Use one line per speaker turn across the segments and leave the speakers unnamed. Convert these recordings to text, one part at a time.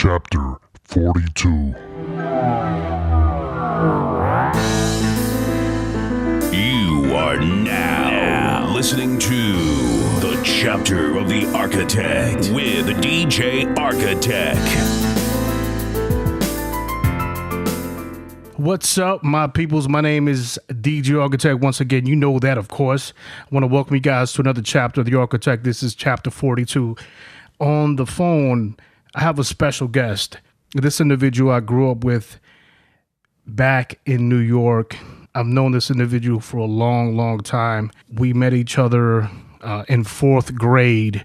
Chapter 42.
You are now listening to the Chapter of the Architect with DJ Architect.
What's up, my peoples? My name is DJ Architect. Once again, you know that, of course. I want to welcome you guys to another chapter of the Architect. This is chapter 42. On the phone, I have a special guest. This individual I grew up with back in New York. I've known this individual for a long, long time. We met each other in fourth grade.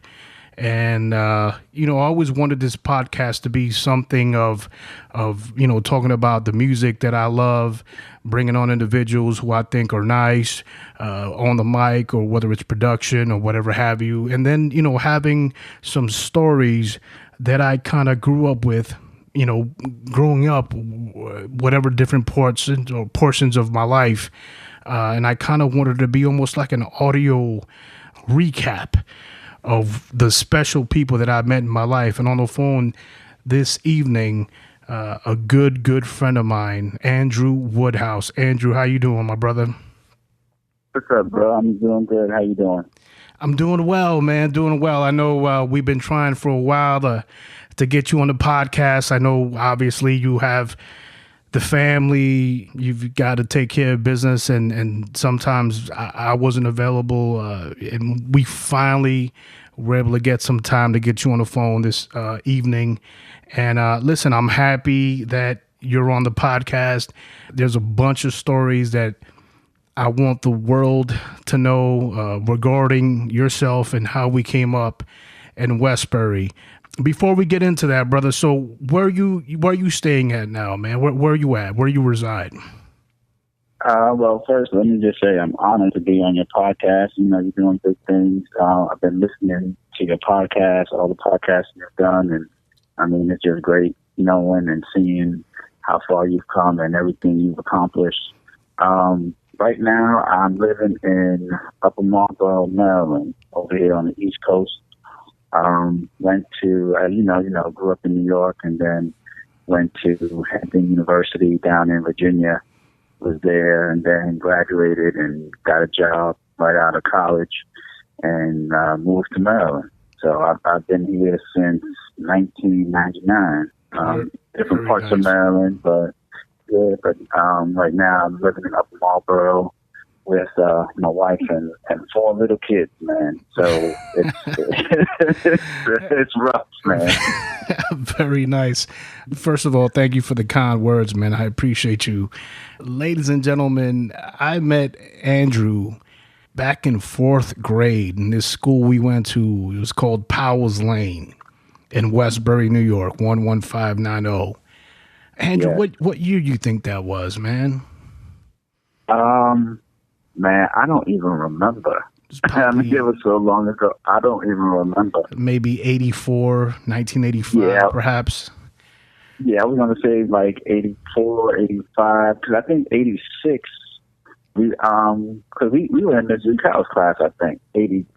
And, I always wanted this podcast to be something of talking about the music that I love, bringing on individuals who I think are nice on the mic, or whether it's production or whatever have you. And then, having some stories that I kind of grew up with, growing up, whatever different portions of my life. And I kind of wanted to be almost like an audio recap of the special people that I've met in my life. And on the phone this evening, a good friend of mine, Andrew Woodhouse. Andrew, how you doing, my brother?
What's up, bro? I'm doing good. How you doing?
I'm doing well, man. Doing well. I know we've been trying for a while to get you on the podcast. I know, obviously, you have the family. You've got to take care of business, and sometimes I wasn't available, and we finally were able to get some time to get you on the phone this evening. And listen, I'm happy that you're on the podcast. There's a bunch of stories that I want the world to know regarding yourself and how we came up in Westbury. Before we get into that, brother, so where are you staying at now, man? Where are you at? Where you reside?
Well, first, let me just say I'm honored to be on your podcast. You're doing big things. I've been listening to your podcast, all the podcasts you've done, and I mean, it's just great knowing and seeing how far you've come and everything you've accomplished. Right now, I'm living in Upper Montour, Maryland, over here on the East Coast. Went to, grew up in New York, and then went to Hampton University down in Virginia. Was there, and then graduated and got a job right out of college, and moved to Maryland. So I've been here since 1999. Different parts of Maryland, but right now I'm living in Upper Marlboro with my wife and 4 little kids, man. So it's rough, man.
Very nice. First of all, thank you for the kind words, man. I appreciate you. Ladies and gentlemen, I met Andrew back in fourth grade in this school we went to. It was called Powell's Lane in Westbury, New York, 11590. Andrew,
Yeah.
what year you think that was, man?
Man, I don't even remember. I mean, it was so long ago. I don't even remember.
Maybe 84, 1985, perhaps.
Yeah, I was going to say like 84, 85, because I think 86, because we were in Ms. Woodhouse class, I think.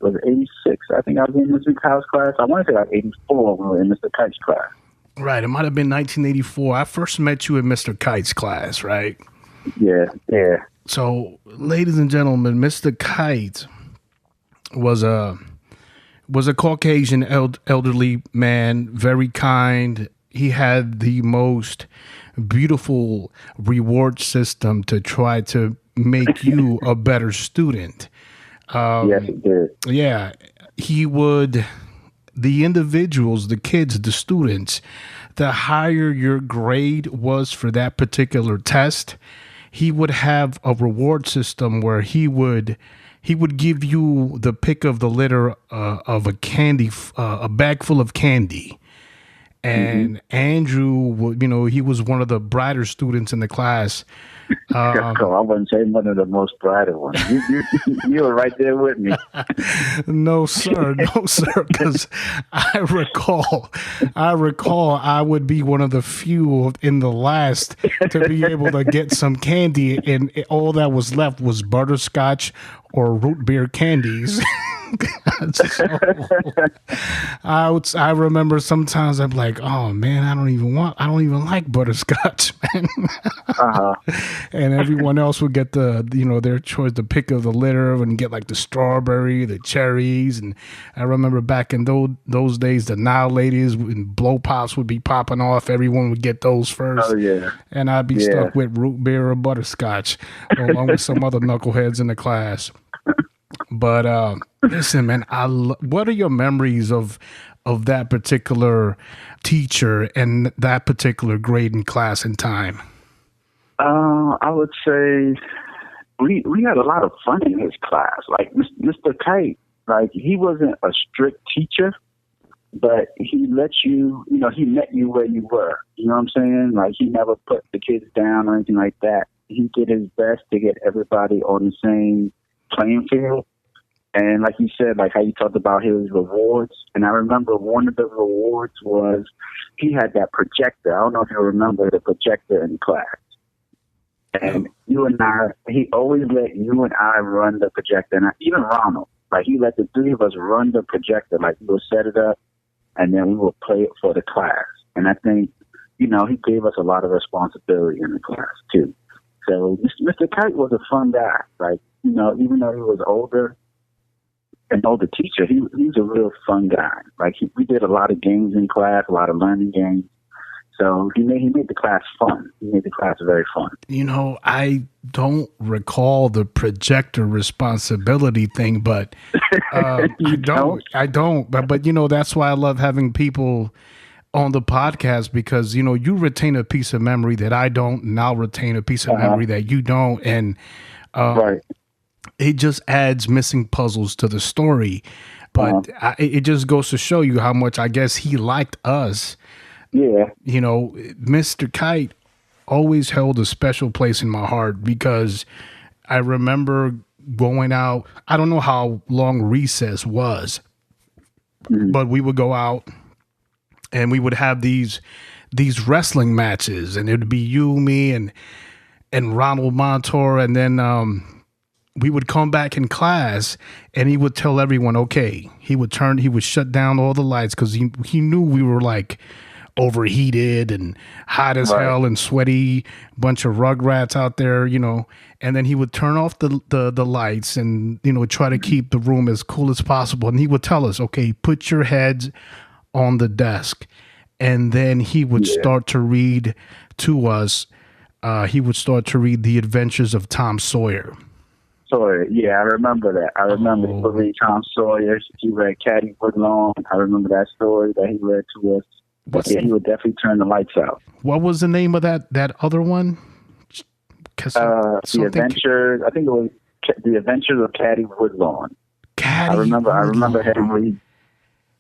Was it 86? I think I was in Ms. Woodhouse class. I want to say like 84 when we were in Mr. Kite's class.
Right, it might have been 1984. I first met you in Mr. Kite's class, right?
Yeah.
So, ladies and gentlemen, Mr. Kite was a Caucasian elderly man, very kind. He had the most beautiful reward system to try to make you a better student.
Yes, he did.
Yeah, he would, the individuals, the kids, the students, the higher your grade was for that particular test, he would have a reward system where he would give you the pick of the litter of a candy, a bag full of candy. And Andrew, he was one of the brighter students in the class.
I wouldn't say one of the most brighter ones. You were right there with me.
No, sir. Because I recall I would be one of the few in the last to be able to get some candy, and all that was left was butterscotch or root beer candies. So, I remember sometimes I'm like, oh man, I don't even like butterscotch, man.
Uh-huh.
And everyone else would get their choice, the pick of the litter, and get like the strawberry, the cherries. And I remember back in those days, the now ladies and blow pops would be popping off. Everyone would get those first.
Oh yeah.
And I'd be stuck with root beer or butterscotch, along with some other knuckleheads in the class. But listen, man, what are your memories of that particular teacher and that particular grade and class and time?
I would say we had a lot of fun in his class. Like Mr. Kite, like he wasn't a strict teacher, but he let you, he met you where you were. You know what I'm saying? Like he never put the kids down or anything like that. He did his best to get everybody on the same playing field. And like you said, like how you talked about his rewards. And I remember one of the rewards was he had that projector. I don't know if you remember the projector in class. And he always let you and I run the projector. And even Ronald, like he let the three of us run the projector. Like we would set it up and then we would play it for the class. And I think, he gave us a lot of responsibility in the class too. So Mr. Kite was a fun guy. Like, even though he was an older teacher, he was a real fun guy. Like we did a lot of games in class, a lot of learning games. So he made the class fun. He made the class very fun.
I don't recall the projector responsibility thing, but I don't. But that's why I love having people on the podcast, because you retain a piece of memory that I don't, and I'll retain a piece of memory that you don't, and
right.
It just adds missing puzzles to the story. But it just goes to show you how much I guess he liked us.
Yeah.
Mr. Kite always held a special place in my heart, because I remember going out. I don't know how long recess was, but we would go out and we would have these wrestling matches, and it would be you, me, and Ronald Montour, and then we would come back in class and he would tell everyone, okay, he would shut down all the lights, because he knew we were like overheated and hot as hell and sweaty, bunch of rugrats out there, and then he would turn off the lights and, try to keep the room as cool as possible. And he would tell us, okay, put your heads on the desk. And then he would start to read to us. He would start to read The Adventures of Tom Sawyer.
Sawyer, yeah, I remember that. I remember he would read Tom Sawyer. He read Caddy Woodlawn. I remember that story that he read to us. He would definitely turn the lights out.
What was the name of that other one?
The Adventures. I think it was The Adventures of Caddy Woodlawn. I remember him reading.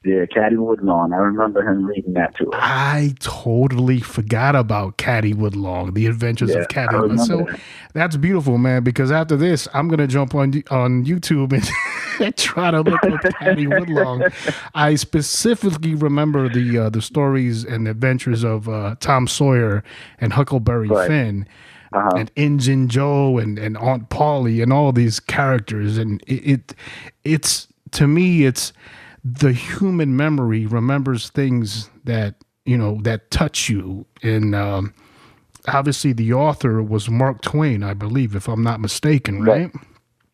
Yeah, Caddy Woodlawn. I remember him reading that to us.
I totally forgot about Caddy Woodlawn, The Adventures of Caddy Woodlawn. So that's beautiful, man, because after this, I'm going to jump on YouTube and try to look up Caddy Woodlawn. I specifically remember the stories and adventures of Tom Sawyer and Huckleberry Finn. And Injun Joe and Aunt Polly and all these characters. And it's to me, it's the human memory remembers things that, that touch you. And obviously the author was Mark Twain, I believe, if I'm not mistaken, right?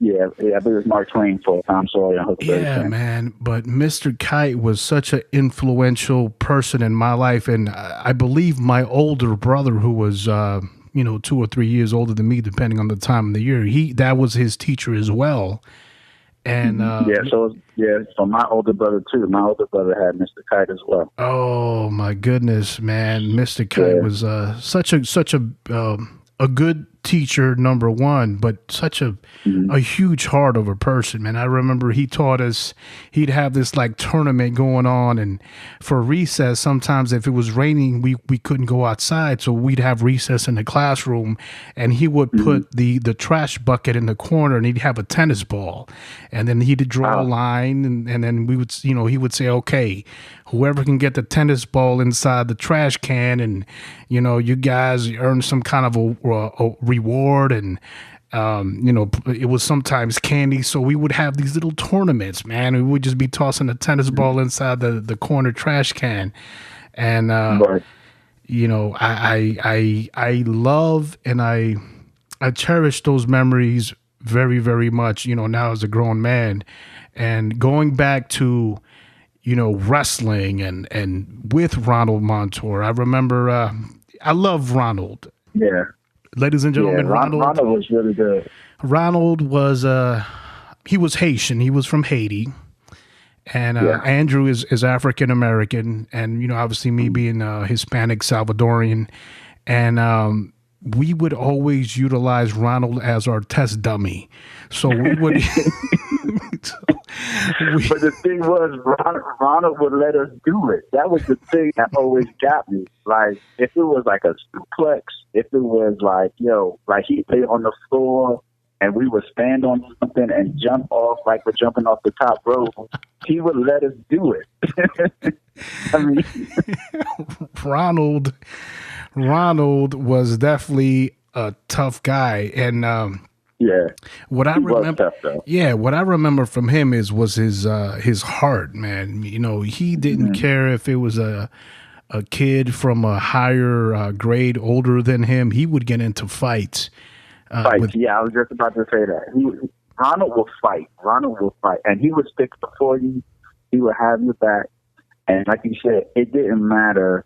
Yeah, I believe it was Mark Twain for Tom Sawyer and Huckleberry Finn. Yeah,
man. But Mr. Kite was such an influential person in my life. And I believe my older brother, who was 2 or 3 years older than me, depending on the time of the year, that was his teacher as well. And
so my older brother too. My older brother had Mr. Kite as well.
Oh my goodness, man! Mr. Kite was such a good teacher, number one, but such a huge heart of a person, man. I remember he taught us, he'd have this like tournament going on, and for recess, sometimes if it was raining, we couldn't go outside, so we'd have recess in the classroom, and he would put the trash bucket in the corner, and he'd have a tennis ball, and then he'd draw a line, and then we would, he would say, okay, whoever can get the tennis ball inside the trash can, and you guys earn some kind of a reward. And It was sometimes candy. So we would have these little tournaments, man. We would just be tossing a tennis ball inside the corner trash can. And,
Right.
I love and I cherish those memories very, very much, now as a grown man. And going back to, wrestling and with Ronald Montour, I remember, I love Ronald.
Yeah.
Ladies and gentlemen,
Ronald was really good.
Ronald was, he was Haitian. He was from Haiti. And Andrew is African American, and obviously me being Hispanic Salvadorian, and we would always utilize Ronald as our test dummy. So we would.
But the thing was, Ronald would let us do it. That was the thing that always got me. Like, if it was like a suplex, if it was like, like he'd lay on the floor and we would stand on something and jump off like we're jumping off the top rope, he would let us do it. I mean,
Ronald was definitely a tough guy, and what I remember, what I remember from him was his heart, man. He didn't care if it was a kid from a higher grade older than him. He would get into fights.
I was just about to say that. Ronald will fight. And he would stick before you. He would have your back. And like you said, it didn't matter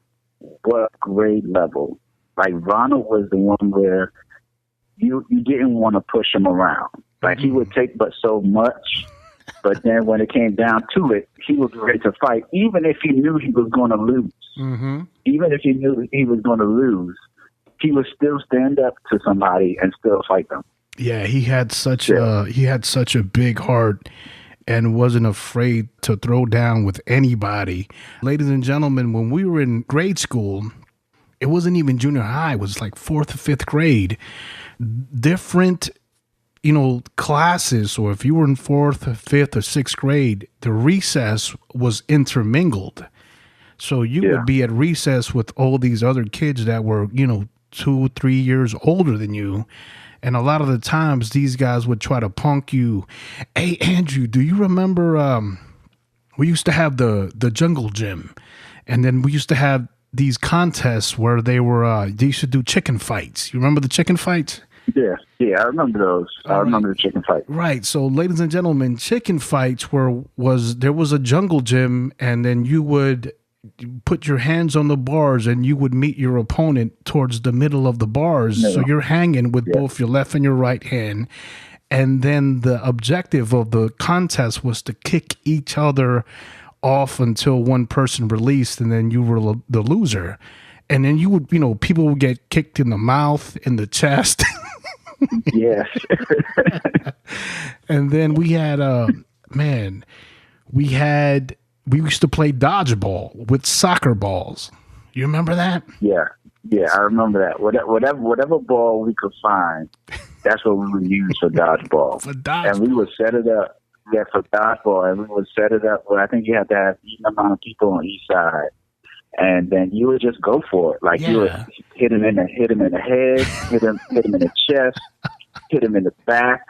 what grade level. Like, Ronald was the one where you didn't want to push him around. Like, he would take but so much. But then when it came down to it, he was ready to fight, even if he knew he was going to lose.
Mm-hmm.
Even if he knew he was going to lose, he would still stand up to somebody and still fight them.
Yeah, he had such a big heart and wasn't afraid to throw down with anybody. Ladies and gentlemen, when we were in grade school, it wasn't even junior high. It was like 4th or 5th grade. Different, classes. So if you were in 4th or 5th or 6th grade, the recess was intermingled. So you would be at recess with all these other kids that were, 2, 3 years older than you. And a lot of the times these guys would try to punk you. Hey, Andrew, do you remember we used to have the jungle gym, and then we used to have these contests where they used to do chicken fights. You remember the chicken fights?
Yeah, I remember those. I remember the chicken fight.
Right. So, ladies and gentlemen, chicken fights there was a jungle gym, and then you would put your hands on the bars and you would meet your opponent towards the middle of the bars. So you're hanging with both your left and your right hand. And then the objective of the contest was to kick each other off until one person released, and then you were the loser. And then you would, people would get kicked in the mouth, in the chest.
Yes.
And then we had, we used to play dodgeball with soccer balls. You remember that?
Yeah, I remember that. Whatever ball we could find, that's what we would use for dodgeball. And we would set it up, for dodgeball, and we would set it up where I think you had to have an even amount of people on each side. And then you would just go for it. Like, you would hit him in the head, hit him in the chest, hit him in the back,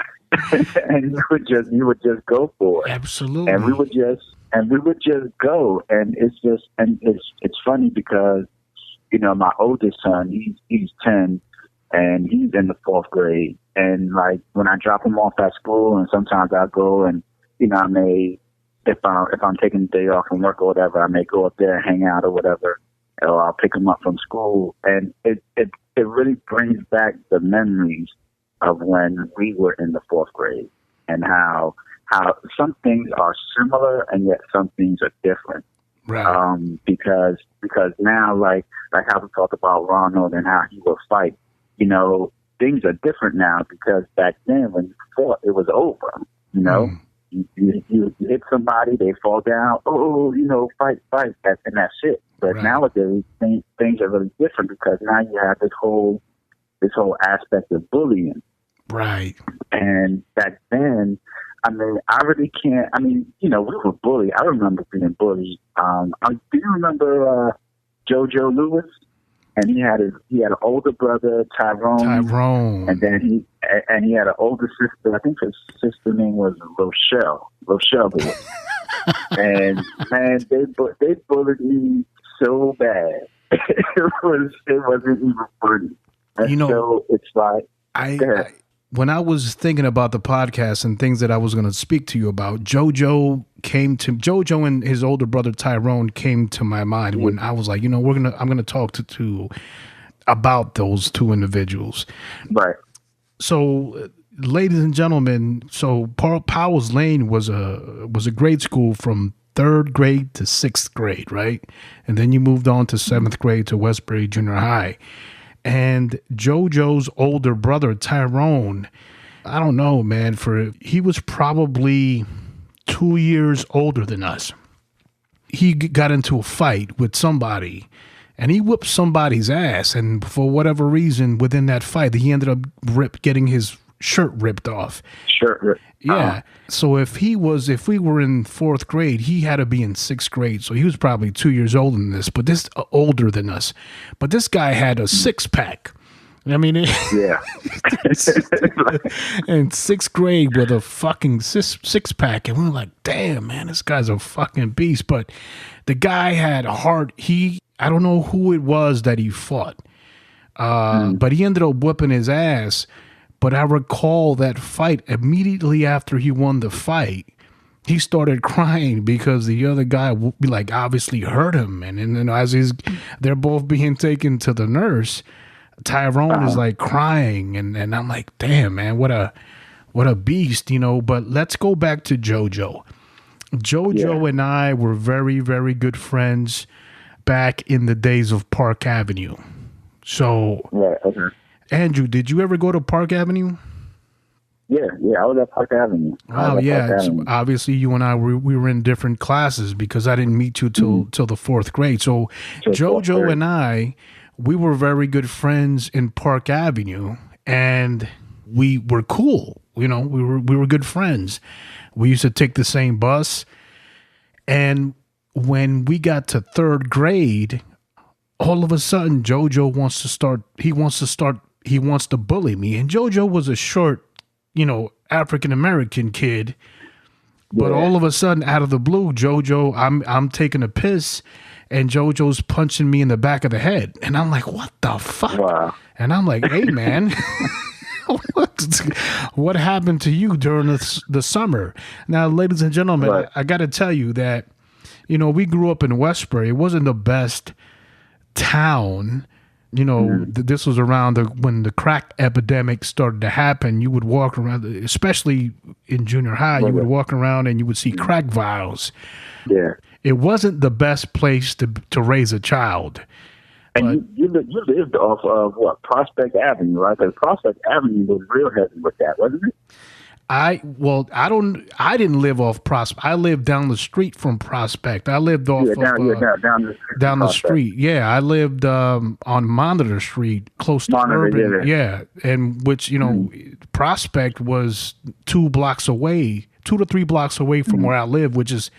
and you would just go for it.
Absolutely.
And we would just go. And it's funny because, my oldest son, he's 10 and he's in the 4th grade. And like, when I drop him off at school, and sometimes I go and, I may, if I'm taking the day off from work or whatever, I may go up there and hang out or whatever, or I'll pick him up from school. And it really brings back the memories of when we were in the 4th grade, and how some things are similar and yet some things are different.
Right.
Because now, like how we talked about Ronald and how he will fight, things are different now, because back then when you fought, it was over. You hit somebody, they fall down. Fight, and that's it. But nowadays things are really different, because now you have this whole aspect of bullying.
Right.
And back then, I really can't. We were bullied. I remember being bullied. Do you remember JoJo Lewis and he had an older brother, Tyrone, and then he had an older sister. I think his sister name was Rochelle. And man, they bullied me so bad. it wasn't even funny. And so it's like
I when I was thinking about the podcast and things that I was going to speak to you about, JoJo and his older brother Tyrone came to my mind when I was like, I'm going to talk to about those two individuals.
Right.
So, ladies and gentlemen, so Powell's Lane was a grade school from 3rd grade to 6th grade, right? And then you moved on to 7th grade to Westbury Junior High. And JoJo's older brother, Tyrone, I don't know, man, he was probably 2 years older than us. He got into a fight with somebody, and he whipped somebody's ass. And for whatever reason, within that fight, he ended up getting his shirt ripped off.
Shirt ripped.
Yeah. So if we were in 4th grade, he had to be in 6th grade. So he was probably 2 years older than this, but older than us. But this guy had a 6-pack. I mean,
yeah.
in 6th grade with a fucking 6-pack, and we were like, damn, man, this guy's a fucking beast. But the guy had a heart. I don't know who it was that he fought, but he ended up whipping his ass. But I recall that fight immediately after he won the fight, he started crying because the other guy obviously hurt him. And then as they're both being taken to the nurse, Tyrone is like crying. And I'm like, damn, man, what a beast, But let's go back to JoJo. JoJo and I were very, very good friends back in the days of Park Avenue. So,
right, okay.
Andrew, did you ever go to Park Avenue?
Yeah, I was at Park Avenue.
Oh, yeah. Obviously, you and I, we were in different classes because I didn't meet you till the 4th grade. So JoJo and I, we were very good friends in Park Avenue, and we were cool. We were good friends. We used to take the same bus, and when we got to 3rd grade, all of a sudden, JoJo wants to bully me. And JoJo was a short, African-American kid. But all of a sudden, out of the blue, JoJo, I'm taking a piss, and JoJo's punching me in the back of the head. And I'm like, what the fuck? Wow. And I'm like, hey, man, what happened to you during the summer? Now, ladies and gentlemen, I got to tell you that, we grew up in Westbury. It wasn't the best town. This was around when the crack epidemic started to happen. You would walk around, especially in junior high, you would walk around and you would see crack vials.
Yeah.
It wasn't the best place to raise a child.
And you lived off of Prospect Avenue, right? Because Prospect Avenue was real heavy with that, wasn't it?
I didn't live off Prospect. I lived down the street from Prospect. I lived off down the street. Yeah, I lived on Monitor Street, close to Urban. Yeah, and which Prospect was 2 blocks away, 2 to 3 blocks away from where I live, which is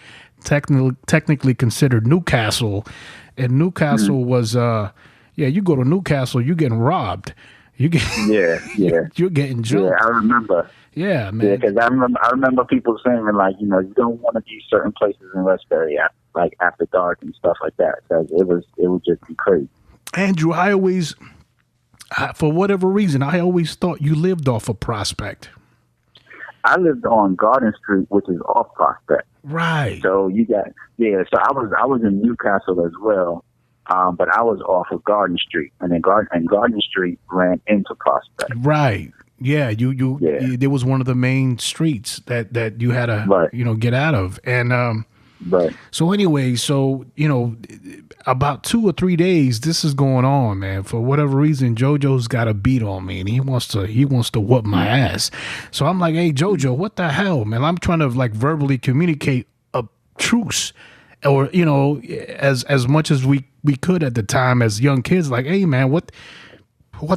technically considered Newcastle. And Newcastle was you go to Newcastle, you're getting robbed. You're getting jumped.
Yeah, I remember.
Yeah, man.
Yeah, because I remember people saying you don't want to be certain places in Westbury after dark and stuff like that, because it would just be crazy.
Andrew, for whatever reason, I always thought you lived off of Prospect.
I lived on Garden Street, which is off Prospect.
Right.
So so I was in Newcastle as well, but I was off of Garden Street, and then Garden Street ran into Prospect.
Right. Yeah, there was one of the main streets that you had to get out of. And so anyway, about 2 or 3 days this is going on, man. For whatever reason, JoJo's got a beat on me and he wants to whoop my ass. So I'm like, hey JoJo, what the hell, man? I'm trying to verbally communicate a truce, or as much as we could at the time as young kids, like, hey man, what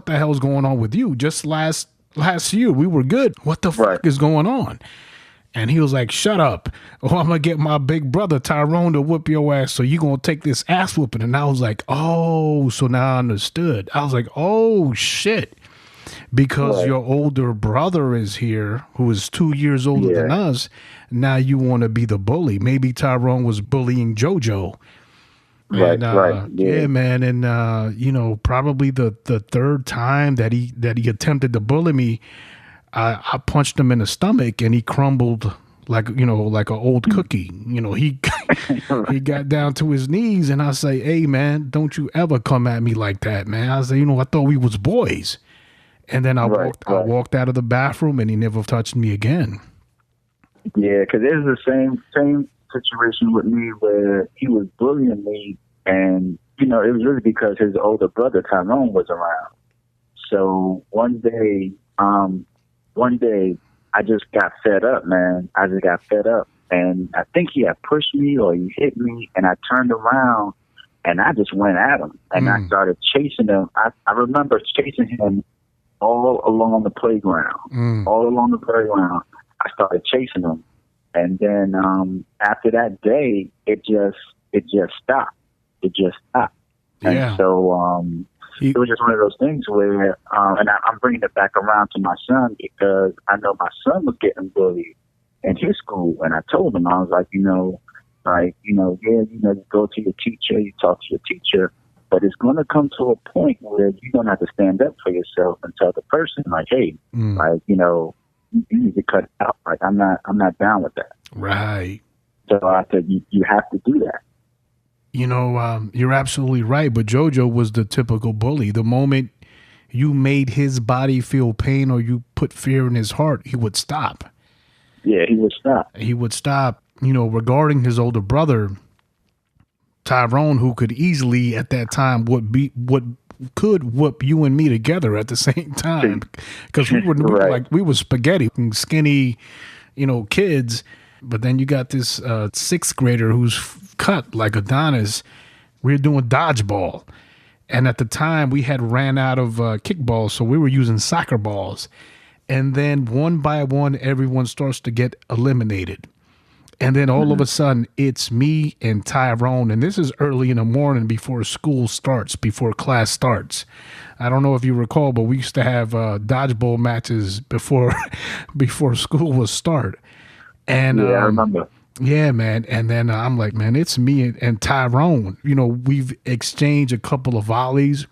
the hell's going on with you? Just last year we were good. What the fuck is going on? And he was like, shut up, or I'm going to get my big brother Tyrone to whoop your ass. So you going to take this ass whooping. And I was like, oh, so now I understood. I was like, oh, shit. Because your older brother is here, who is 2 years older than us. Now you want to be the bully. Maybe Tyrone was bullying JoJo.
Right.
Yeah, man. And, you know, probably the third time that he attempted to bully me, I punched him in the stomach and he crumbled like an old cookie. You know, he got down to his knees and I say, hey, man, don't you ever come at me like that, man. I say, you know, I thought we was boys. And then I walked out of the bathroom and he never touched me again.
Yeah, because it was the same situation with me where he was bullying me, and you know, it was really because his older brother Tyrone was around. So one day I just got fed up, man. I just got fed up, and I think he had pushed me or he hit me, and I turned around and I just went at him and I started chasing him. I remember chasing him all along the playground. All along the playground, I started chasing him. And then after that day, it just stopped. It just stopped.
Yeah.
And so it was just one of those things where, and I'm bringing it back around to my son because I know my son was getting bullied in his school. And I told him, I was like, you go to your teacher, you talk to your teacher, but it's going to come to a point where you're going to have to stand up for yourself and tell the person, like, hey, you need to cut it out. Like, I'm not down with that.
Right.
So I said, you have to do that.
You know, you're absolutely right. But JoJo was the typical bully. The moment you made his body feel pain or you put fear in his heart, he would stop.
Yeah, he would stop.
He would stop. You know, regarding his older brother, Tyrone, who could easily at that time could whoop you and me together at the same time, because we were spaghetti, skinny, you know, kids. But then you got this sixth grader who's cut like Adonis. We were doing dodgeball, and at the time we had ran out of kickballs, so we were using soccer balls. And then one by one, everyone starts to get eliminated. And then all of a sudden, it's me and Tyrone. And this is early in the morning before school starts, before class starts. I don't know if you recall, but we used to have dodgeball matches before school would start. And
yeah, I remember.
Yeah, man. And then I'm like, man, it's me and Tyrone. You know, we've exchanged a couple of volleys.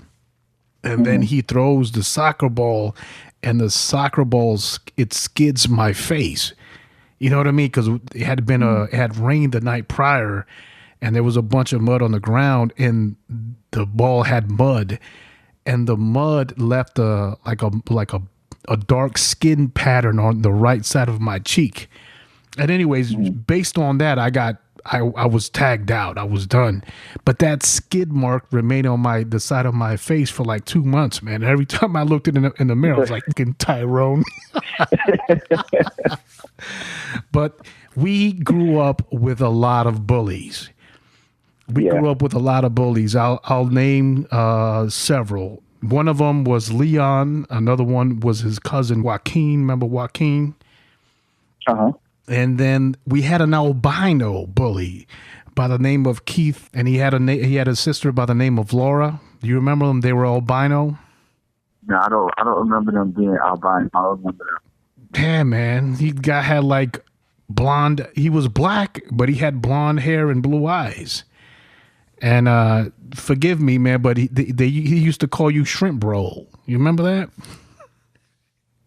And then he throws the soccer ball, and the soccer ball, it skids my face. You know what I mean? Because it had rained the night prior, and there was a bunch of mud on the ground, and the ball had mud, and the mud left a dark skin pattern on the right side of my cheek. And anyways, based on that, I was tagged out. I was done. But that skid mark remained on the side of my face for like 2 months, man. Every time I looked in the mirror, I was like, fucking Tyrone. But we grew up with a lot of bullies. Grew up with a lot of bullies. I'll name several. One of them was Leon. Another one was his cousin Joaquin. Remember Joaquin?
Uh-huh.
And then we had an albino bully by the name of Keith, and he had a sister by the name of Laura. Do you remember them? They were albino.
No, I don't remember them being albino. I don't remember them.
Yeah, man. Guy had like blonde. He was black, but he had blonde hair and blue eyes. And forgive me, man, but he used to call you Shrimp Roll. You remember that?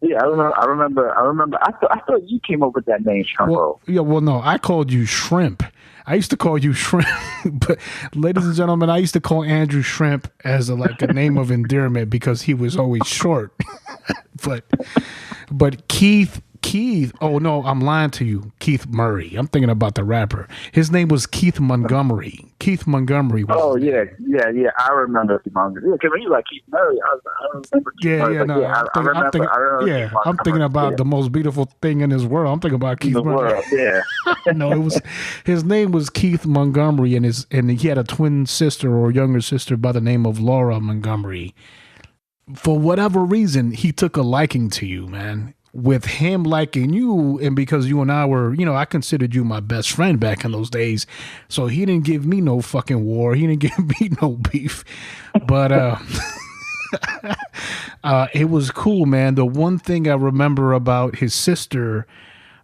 Yeah, I remember. I thought you came up with that name, Shrimp Roll.
Yeah, well, no, I called you Shrimp. I used to call you Shrimp, but ladies and gentlemen, I used to call Andrew Shrimp as a name of endearment because he was always short. but Keith, oh no, I'm lying to you. Keith Murray. I'm thinking about the rapper. His name was Keith Montgomery. Keith Montgomery.
Oh yeah. I remember Keith Montgomery. Yeah, because when you like Keith Murray, I remember Keith Murray.
I'm thinking about the most beautiful thing in this world. I'm thinking about Keith Murray. No, his name was Keith Montgomery, and he had a twin sister or younger sister by the name of Laura Montgomery. For whatever reason, he took a liking to you, man. with him liking you, and because you and I were, I considered you my best friend back in those days. So he didn't give me no fucking war. He didn't give me no beef. But it was cool, man. The one thing I remember about his sister,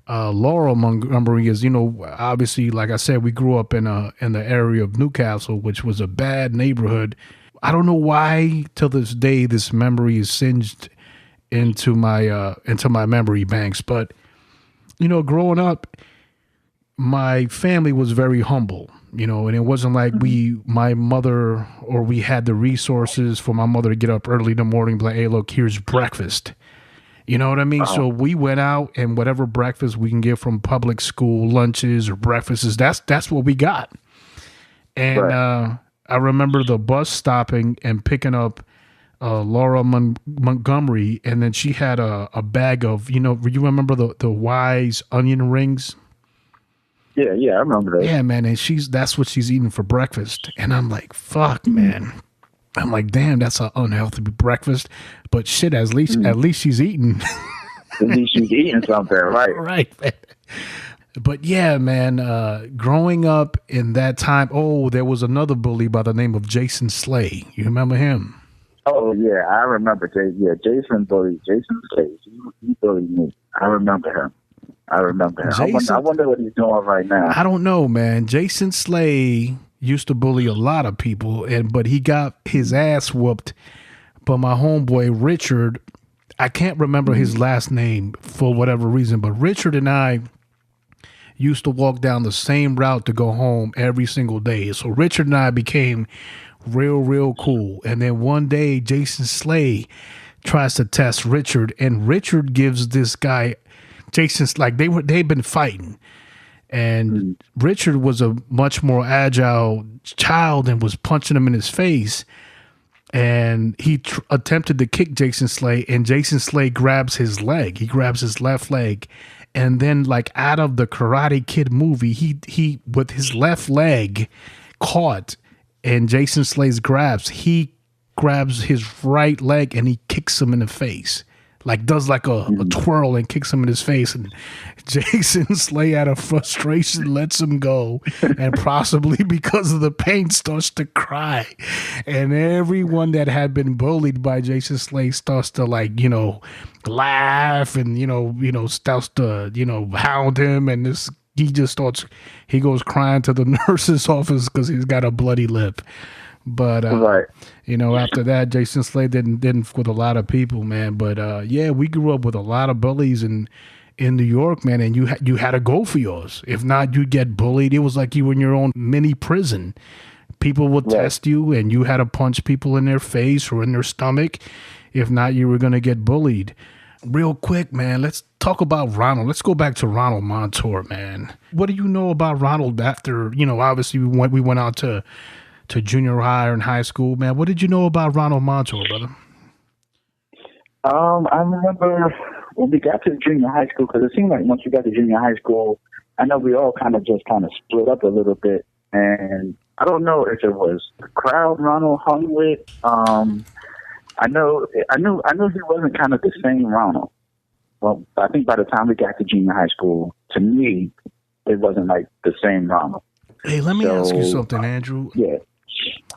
Laura Montgomery, is, obviously, like I said, we grew up in the area of Newcastle, which was a bad neighborhood. I don't know why till this day this memory is singed into my memory banks. But growing up, my family was very humble, and it wasn't like my mother, or we had the resources for my mother to get up early in the morning and be like, hey, look, here's breakfast. You know what I mean? So we went out, and whatever breakfast we can get from public school lunches or breakfasts, that's what we got. And right. I remember the bus stopping and picking up Laura Montgomery, and then she had a bag of, you remember the Wise onion rings?
Yeah, I remember that.
Yeah, man, and that's what she's eating for breakfast. And I'm like, fuck, man. I'm like, damn, that's an unhealthy breakfast. But shit, at least she's eating.
At least she's eating something, right?
Right, man. But yeah, man, growing up in that time, there was another bully by the name of Jason Slay. You remember him?
Oh, yeah, I remember. Jason bullied. Jason Slay. He bullied me. I remember him. I wonder what he's doing right now.
I don't know, man. Jason Slay used to bully a lot of people, but he got his ass whooped by my homeboy Richard. I can't remember his last name for whatever reason, but Richard and I used to walk down the same route to go home every single day. So Richard and I became real cool. And then one day Jason Slay tries to test Richard, and Richard gives this guy Jason's they'd been fighting, and Richard was a much more agile child and was punching him in his face, and he attempted to kick Jason Slay, and Jason Slay grabs his leg. He grabs his left leg, and then like out of the Karate Kid movie, he with his left leg caught and Jason Slay's grabs, he grabs his right leg and he kicks him in the face. Like does like a twirl and kicks him in his face, and Jason Slay out of frustration lets him go, and possibly because of the pain starts to cry, and everyone that had been bullied by Jason Slay starts to laugh and starts to hound him, and he goes crying to the nurse's office because he's got a bloody lip. But
right.
After that, Jason Slay didn't with a lot of people, man. But we grew up with a lot of bullies in New York, man. And you had to go for yours. If not, you'd get bullied. It was like you were in your own mini prison. People would test you, and you had to punch people in their face or in their stomach. If not, you were going to get bullied. Real quick, man, let's talk about Ronald. Let's go back to Ronald Montour, man. What do you know about Ronald after, obviously we went out to junior high and high school, man? What did you know about Ronald Montour, brother?
I remember when we got to junior high school, because it seemed like once we got to junior high school, I know we all kind of split up a little bit, and I don't know if it was the crowd Ronald hung with. I know he wasn't kind of the same Ronald. Well, I think by the time we got to junior high school, to me, it wasn't like the same Ronald.
Hey, let me ask you something, Andrew.
Yeah.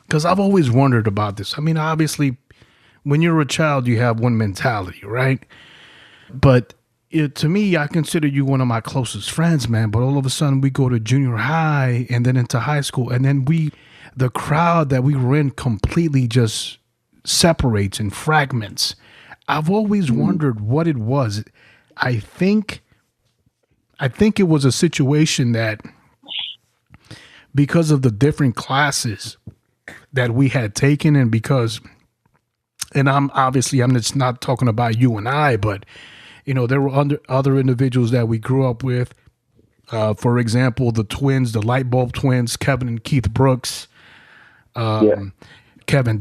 Because I've always wondered about this. I mean, obviously, when you're a child, you have one mentality, right? But to me, I consider you one of my closest friends, man. But all of a sudden, we go to junior high and then into high school. And then the crowd that we were in completely just separates and fragments. I've always wondered what it was. I think it was a situation that because of the different classes that we had taken, and I'm just not talking about you and I, but there were other individuals that we grew up with. For example, the light bulb twins, Kevin and Keith Brooks, Kevin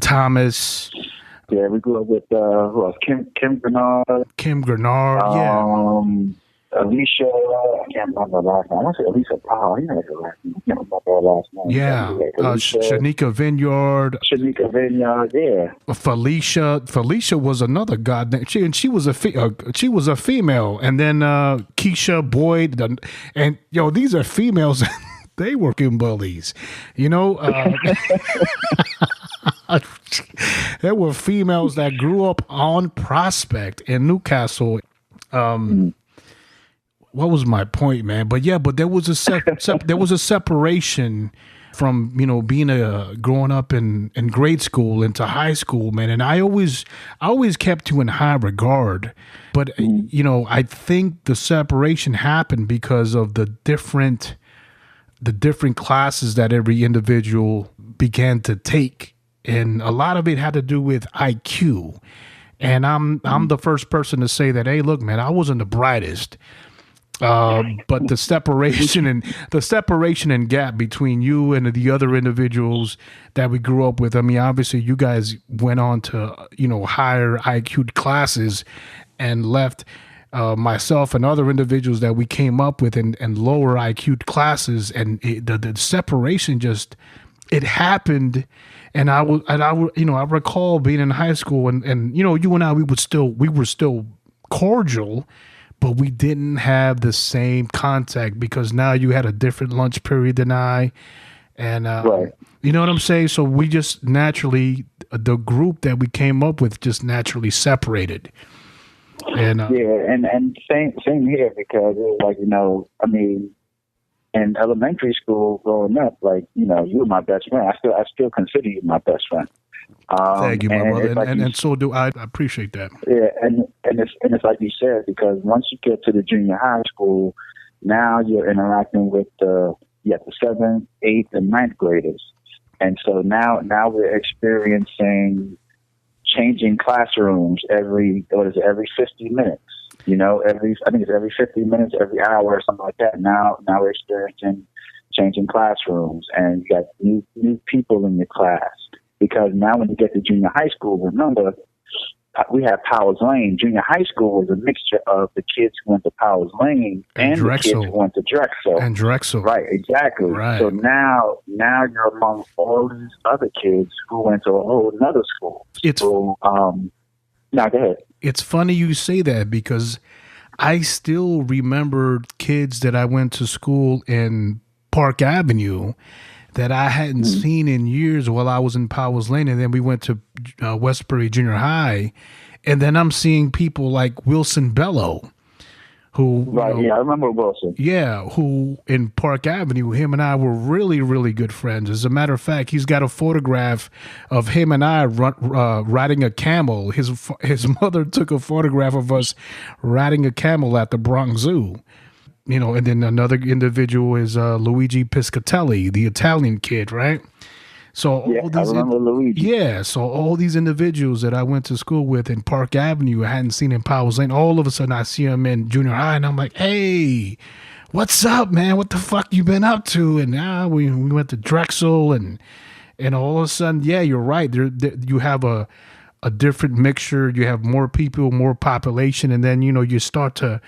Thomas.
Yeah, we grew up with who else? Kim Grenard.
Kim Grenard,
Alicia, I can't remember her last name. I want to say Alicia Powell. You know her last name. I can't remember her last name.
Yeah. Shanika Vineyard.
Shanika Vineyard, yeah.
Felicia was another goddamn. She was a female, and then Keisha Boyd, and these are females. They working bullies, There were females that grew up on Prospect in Newcastle. What was my point, man? But there was a separation from being growing up in grade school into high school, man. And I always kept you in high regard, but I think the separation happened because of the different classes that every individual began to take, and a lot of it had to do with IQ. And I'm the first person to say that, hey, look, man, I wasn't the brightest. But the separation and gap between you and the other individuals that we grew up with. I mean, obviously, you guys went on to higher IQ classes and left myself and other individuals that we came up with in lower IQ classes, and the separation it happened. And I recall being in high school, and you and I we were still cordial. But we didn't have the same contact because now you had a different lunch period than I. And
right.
You know what I'm saying? So we just naturally, the group that we came up with just naturally separated. And
and same here, because it was like, I mean, in elementary school growing up, like, you were my best friend. I still consider you my best friend.
Thank you, my brother, and so do I. I appreciate that.
Yeah, and it's like you said, because once you get to the junior high school, now you're interacting with the 7th, 8th, and 9th graders, and so now we're experiencing changing classrooms every 50 minutes. I think it's every 50 minutes, every hour, or something like that. Now we're experiencing changing classrooms, and you got new people in your class. Because now when you get to junior high school, remember, we have Powers Lane. Junior high school was a mixture of the kids who went to Powers Lane and the kids who went to Drexel.
And Drexel.
Right, exactly.
Right.
So now you're among all these other kids who went to a whole another school. Go ahead.
It's funny you say that, because I still remember kids that I went to school in Park Avenue that I hadn't seen in years while I was in Powers Lane. And then we went to Westbury Junior High. And then I'm seeing people like Wilson Bello, who...
Right, I remember Wilson.
Yeah, who in Park Avenue, him and I were really, really good friends. As a matter of fact, he's got a photograph of him and I riding a camel. His mother took a photograph of us riding a camel at the Bronx Zoo. And then another individual is Luigi Piscatelli, the Italian kid, right? So
I remember Luigi.
Yeah, so all these individuals that I went to school with in Park Avenue, I hadn't seen in Powers Lane. All of a sudden, I see them in junior high, and I'm like, "Hey, what's up, man? What the fuck you been up to?" And now we went to Drexel, and all of a sudden, yeah, you're right. There you have a different mixture. You have more people, more population, and then you start to.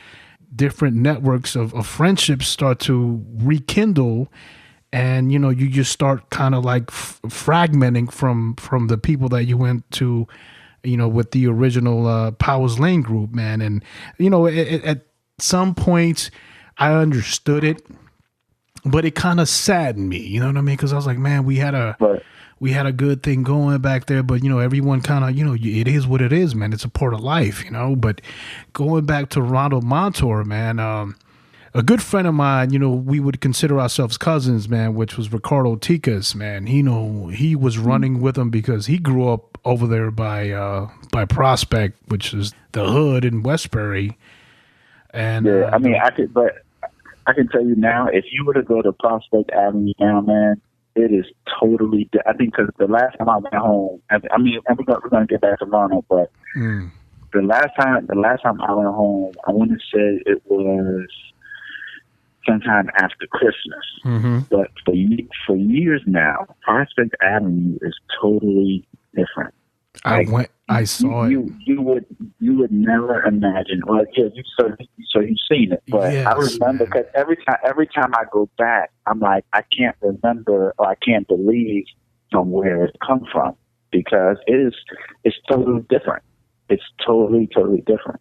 Different networks of friendships start to rekindle, and you just start kind of like fragmenting from the people that you went to, with the original Powers Lane group, man. And at some points I understood it, but it kind of saddened me. You know what I mean? Because I was like, man, we had a good thing going back there, but everyone kind of, it is what it is, man. It's a part of life, But going back to Ronald Montour, man, a good friend of mine, we would consider ourselves cousins, man, which was Ricardo Ticas, man. He was running with him because he grew up over there by Prospect, which is the hood in Westbury. And
I mean, I can tell you now, if you were to go to Prospect Avenue now, man, it is totally. I think because the last time I went home, I mean, we're going to get back to Ronald, but the last time I went home, I want to say it was sometime after Christmas. Mm-hmm. But for years now, Prospect Avenue is totally different.
I saw it.
You would never imagine. Well, yeah, you so you've seen it. But
Yes,
I remember because every time I go back, I'm like, I can't remember or I can't believe from where it come from because it's totally different. It's totally different.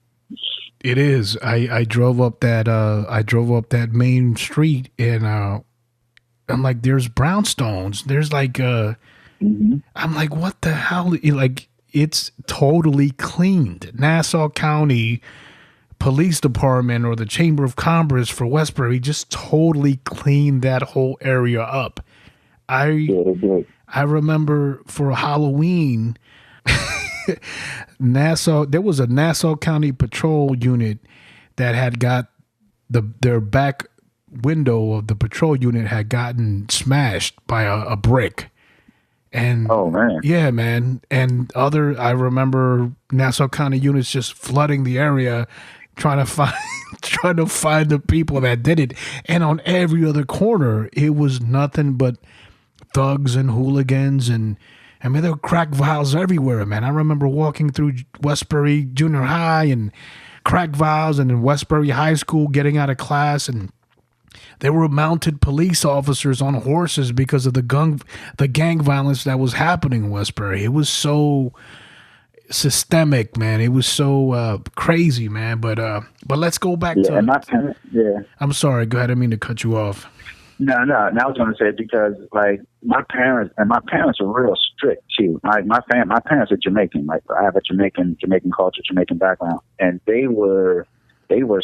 It is. I drove up that main street and I'm like, there's brownstones. There's like I'm like, what the hell? Like, it's totally cleaned. Nassau County Police Department or the Chamber of Commerce for Westbury just totally cleaned that whole area up. I remember for Halloween, there was a Nassau County Patrol unit that had got their back window of the patrol unit had gotten smashed by a brick. And
oh man,
yeah, man. And I remember Nassau County units just flooding the area, trying to find the people that did it. And on every other corner, it was nothing but thugs and hooligans, and I mean there were crack vials everywhere, man. I remember walking through Westbury Junior High and crack vials, and in Westbury High School, getting out of class, and there were mounted police officers on horses because of the gang violence that was happening in Westbury. It was so systemic, man. It was so crazy, man. But let's go back to.
And my parents,
I'm sorry. Go ahead. I didn't mean to cut you off.
No. I was going to say because like my parents are real strict too. Like my parents are Jamaican. Like I have a Jamaican culture, Jamaican background, and they were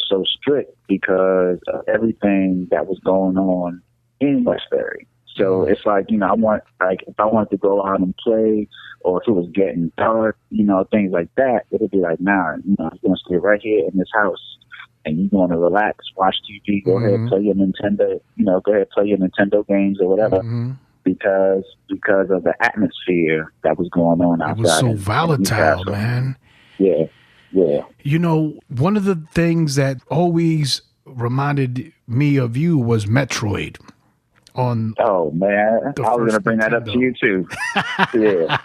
so strict because of everything that was going on in Westbury. So it's like, if I wanted to go out and play, or if it was getting dark, things like that, it would be like, nah, you're going to stay right here in this house, and you're going to relax, watch TV, go ahead, play your Nintendo, go ahead, play your Nintendo games or whatever, because of the atmosphere that was going on outside. It
was so volatile, man.
Yeah. Yeah.
One of the things that always reminded me of you was Metroid.
Oh man, I was going to bring that up to you too. Yeah.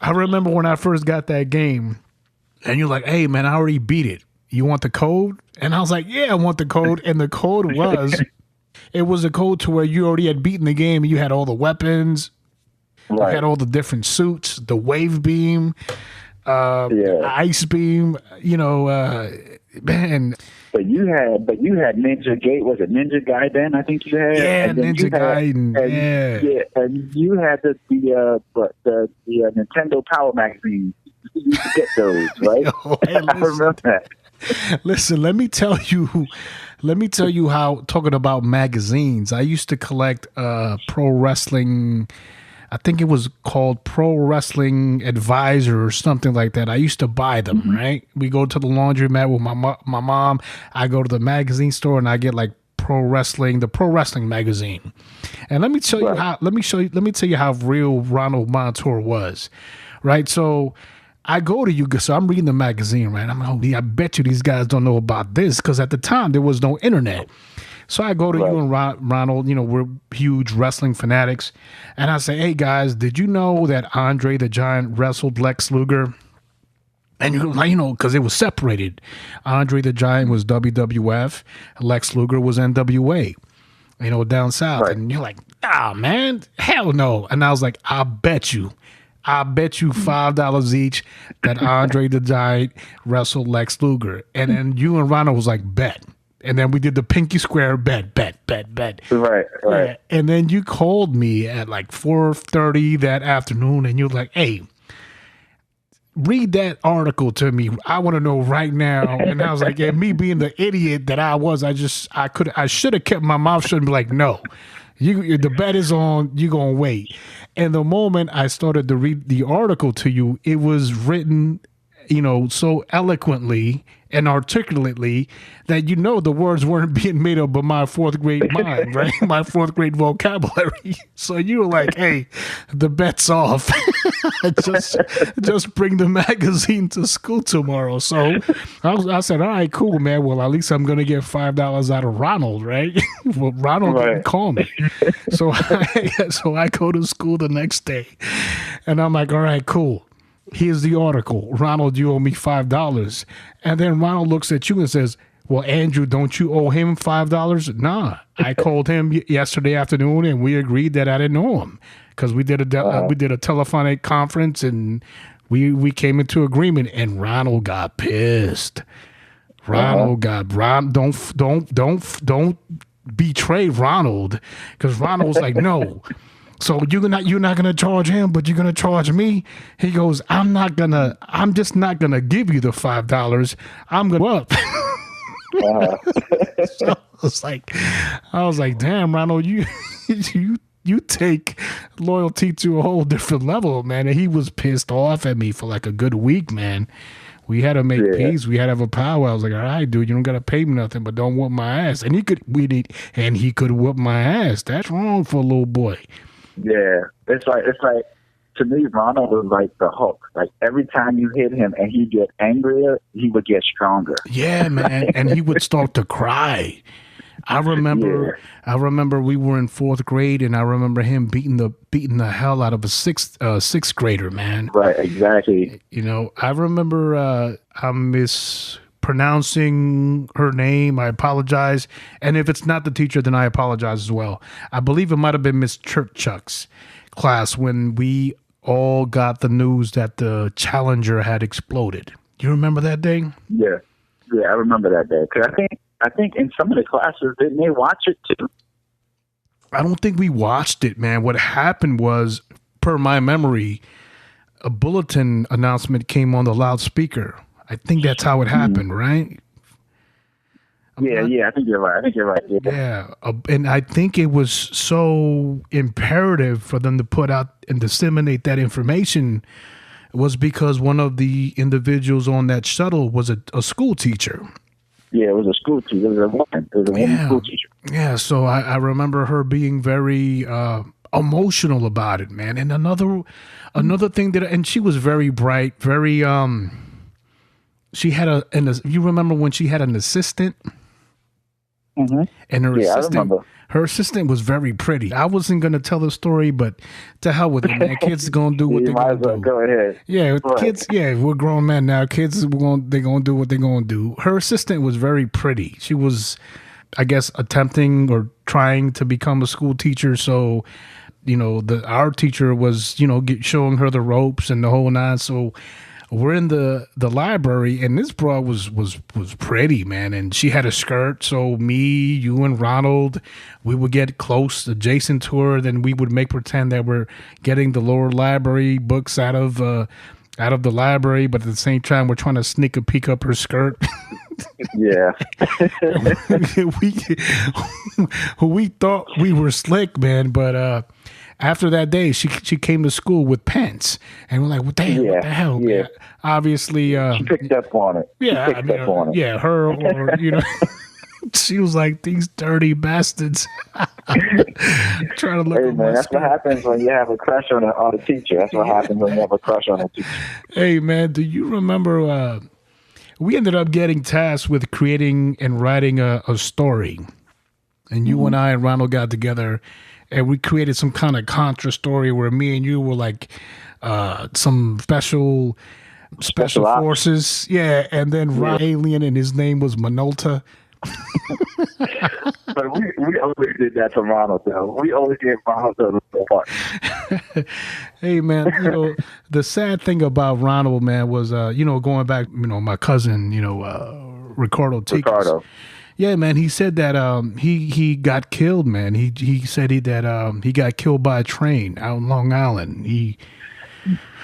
I remember when I first got that game, and you're like, "Hey man, I already beat it. You want the code?" And I was like, "Yeah, I want the code." And the code was a code to where you already had beaten the game, and you had all the weapons. Right. You had all the different suits, the wave beam, ice beam, man.
But you had Ninja Gate. Was it Ninja Gaiden? I think you had.
Yeah, Ninja Gaiden.
Yeah, and you had the Nintendo Power magazine. You used to get those, right?
Hey, I remember that. Listen, let me tell you how, talking about magazines, I used to collect pro wrestling. I think it was called Pro Wrestling Advisor or something like that. I used to buy them, right? We go to the laundromat with my mom. I go to the magazine store and I get like the Pro Wrestling magazine. And let me tell you how real Ronald Montour was, right? So I go to you, so I'm reading the magazine, right? I'm like, I bet you these guys don't know about this, because at the time there was no internet. So I go to you and Ronald, we're huge wrestling fanatics. And I say, hey, guys, did you know that Andre the Giant wrestled Lex Luger? And you're like, because it was separated. Andre the Giant was WWF. Lex Luger was NWA, down south. Right. And you're like, man, hell no. And I was like, I bet you $5 each that Andre the Giant wrestled Lex Luger. And then you and Ronald was like, bet. And then we did the pinky square bet.
Right.
Yeah. And then you called me at like 4:30 that afternoon, and you're like, "Hey, read that article to me. I want to know right now." And I was like, "Yeah." Me being the idiot that I was, I should have kept my mouth shut and be like, "No, the bet is on. You gonna wait." And the moment I started to read the article to you, it was written, so eloquently and articulately that the words weren't being made up by my fourth grade mind, right? My fourth grade vocabulary. So you were like, "Hey, the bet's off. just bring the magazine to school tomorrow." So I said, "All right, cool, man. Well, at least I'm gonna get $5 out of Ronald, right?" Well, Ronald didn't call me, so I go to school the next day, and I'm like, "All right, cool." Here's the article. Ronald, you owe me $5. And then Ronald looks at you and says, well, Andrew, don't you owe him $5? Nah, I called him yesterday afternoon and we agreed that I didn't owe him because we did a telephonic conference and we came into agreement. And Ronald got pissed. Ronald don't betray Ronald, because Ronald was like, no. So you're not gonna charge him, but you're gonna charge me. He goes, I'm just not gonna give you the $5. I'm gonna up. So I was like, damn, Ronald, you take loyalty to a whole different level, man. And he was pissed off at me for like a good week, man. We had to make peace. We had to have a powwow. I was like, all right, dude, you don't gotta pay me nothing, but don't whoop my ass. And he could whoop my ass. That's wrong for a little boy.
Yeah, it's like to me, Ronald was like the Hulk. Like every time you hit him and he get angrier, he would get stronger.
Yeah, man, and he would start to cry. I remember we were in 4th grade, and I remember him beating the hell out of a sixth grader, man.
Right, exactly.
You know, I remember I'm mispronouncing her name. I apologize. And if it's not the teacher, then I apologize as well. I believe it might have been Miss Churchuk's class when we all got the news that the Challenger had exploded. Do you remember that day?
Yeah, I remember that day. 'Cause I think in some of the classes, didn't they watch it too?
I don't think we watched it, man. What happened was, per my memory, a bulletin announcement came on the loudspeaker. I think that's how it happened, right?
Yeah, I think you're right.
Yeah, and I think it was so imperative for them to put out and disseminate that information was because one of the individuals on that shuttle was a school teacher.
Yeah, it was a school teacher. It was a woman. School teacher.
Yeah, so I remember her being very emotional about it, man. And another thing and she was very bright, very she had you remember when she had an assistant?
Mm-hmm.
And her assistant was very pretty. I wasn't going to tell the story, but to hell with it, man. Kids are going to do what they're going to do.
Go ahead.
Yeah, kids, we're grown men now. Kids, they're going to do what they're going to do. Her assistant was very pretty. She was, I guess, attempting or trying to become a school teacher. So, you know, our teacher was, you know, showing her the ropes and the whole nine. So we're in the library, and this broad was pretty, man. And she had a skirt. So me, you, and Ronald, we would get close, adjacent to her. Then we would make pretend that we're getting the lower library books out of the library, but at the same time, we're trying to sneak a peek up her skirt.
Yeah.
we thought we were slick, man, but after that day, she came to school with pants, and we're like, what the hell,
yeah.
man? Obviously,
she picked up on it.
Yeah, yeah, her, or you know, she was like, these dirty bastards. Trying to look.
Hey man, that's what happens when you have a crush on a teacher. That's what happens when you have a crush on a teacher.
Hey man, do you remember? We ended up getting tasked with creating and writing a story, and you and I and Ronald got together. And we created some kind of contra story where me and you were like some special forces. Yeah, and then Ron alien, and his name was Minolta.
But we always did that to Ronald, though. We always gave Ronald the part.
Hey, man, you know, the sad thing about Ronald, man, was, you know, going back, you know, my cousin, you know, Ricardo. Yeah, man. He said that he got killed, man. He said that he got killed by a train out in Long Island.
I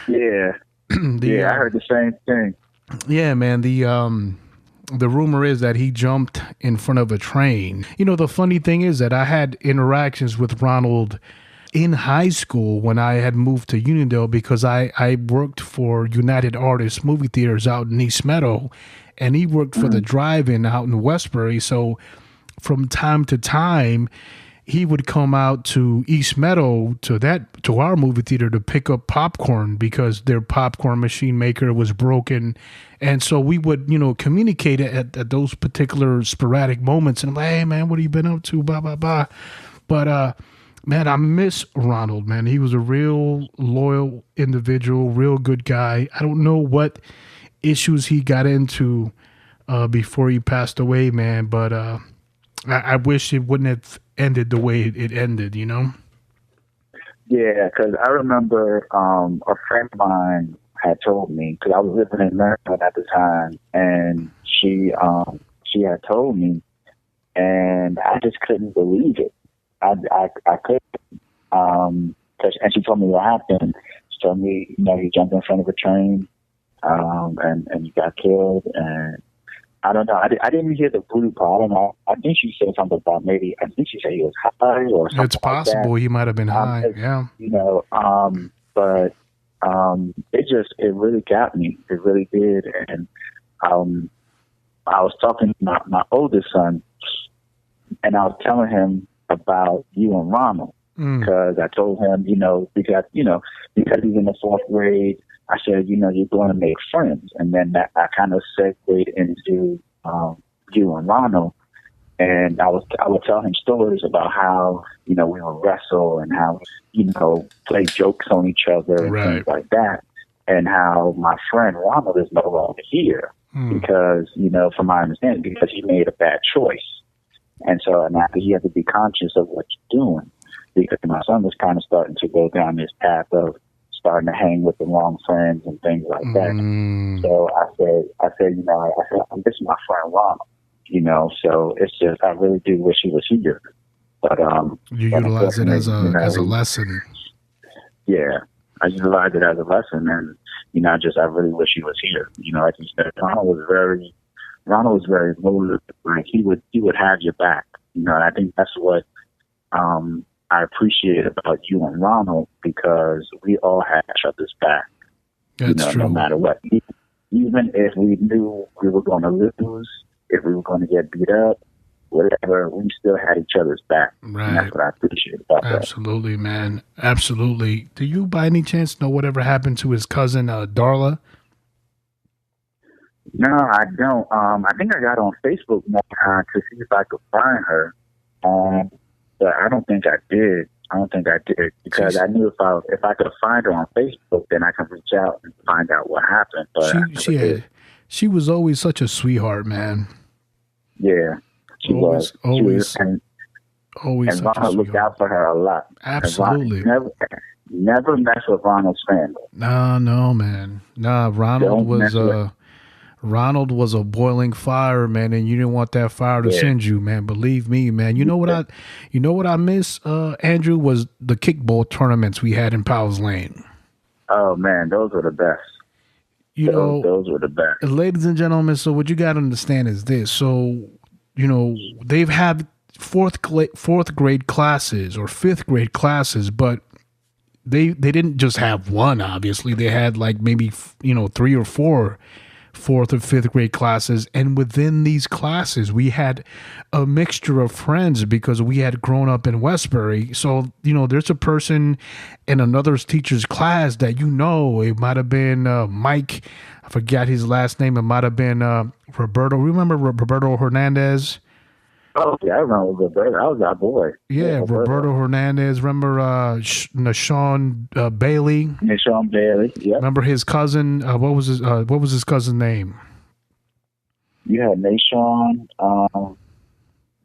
heard the same thing.
Yeah, man. The rumor is that he jumped in front of a train. You know, the funny thing is that I had interactions with Ronald in high school when I had moved to Uniondale because I worked for United Artists movie theaters out in East Meadow. And he worked for the drive-in out in Westbury. So from time to time, he would come out to East Meadow to our movie theater to pick up popcorn because their popcorn machine maker was broken. And so we would, you know, communicate at those particular sporadic moments. And I'm like, hey, man, what have you been up to? Blah, blah, blah. But Man, I miss Ronald, man. He was a real loyal individual, real good guy. I don't know what issues he got into before he passed away, man, but I wish it wouldn't have ended the way it ended, you know?
Yeah, because I remember a friend of mine had told me, because I was living in Maryland at the time, and she had told me, and I just couldn't believe it. I couldn't, and she told me what happened. She told me, you jumped in front of a train, and you got killed, and I don't know. I didn't hear the blue part. I don't know. I think she said something about I think she said he was high or something.
It's possible
like that.
He might have been high. Yeah.
But it really got me. It really did. And I was talking to my oldest son, and I was telling him about you and Ronald, because I told him, because he's in the fourth grade. I said, you're going to make friends. And then I kind of segued into you and Ronald. And I would tell him stories about how, we would wrestle and how, play jokes on each other and things like that. And how my friend Ronald is no longer here because, from my understanding, because he made a bad choice. And so now you have to be conscious of what you're doing, because my son was kind of starting to go down this path of starting to hang with the wrong friends and things like that. So I said, I miss my friend Ronald, so it's just, I really do wish he was here. But,
you utilize it as a lesson.
Yeah. I utilize it as a lesson, and, I really wish he was here. Like you said, Ronald was very loyal. Like he would have your back, and I think that's what, I appreciate about you and Ronald, because we all had each other's back.
That's true.
No matter what. Even if we knew we were going to lose, if we were going to get beat up, whatever, we still had each other's back.
Right.
And that's what I appreciate about that.
Absolutely, man. Absolutely. Do you, by any chance, know whatever happened to his cousin, Darla?
No, I don't. I think I got on Facebook to see if I could find her. But I don't think I did. Because I knew if I could find her on Facebook, then I can reach out and find out what happened. But
she was always such a sweetheart, man.
Yeah, she was. And Ronald looked out for her a lot.
Absolutely.
Never mess with Ronald's family.
No, man. Ronald was a boiling fire, man, and you didn't want that fire to send you, man. Believe me, man. You know what I miss, Andrew, was the kickball tournaments we had in Powell's Lane.
Oh man, those were the best. Those were the best.
Ladies and gentlemen, so what you got to understand is this. So, they've had fourth grade classes or fifth grade classes, but they didn't just have one, obviously. They had like maybe, 3 or 4 fourth or fifth grade classes, and within these classes we had a mixture of friends because we had grown up in Westbury. So there's a person in another teacher's class that it might have been Mike, I forgot his last name, it might have been Roberto. Remember Roberto Hernandez?
Oh yeah, I remember Roberto. I was that boy.
Yeah, Roberto Hernandez. Remember Nashawn Bailey?
Nashawn Bailey. Yeah.
Remember his cousin? What was his cousin's name?
You had Nashawn.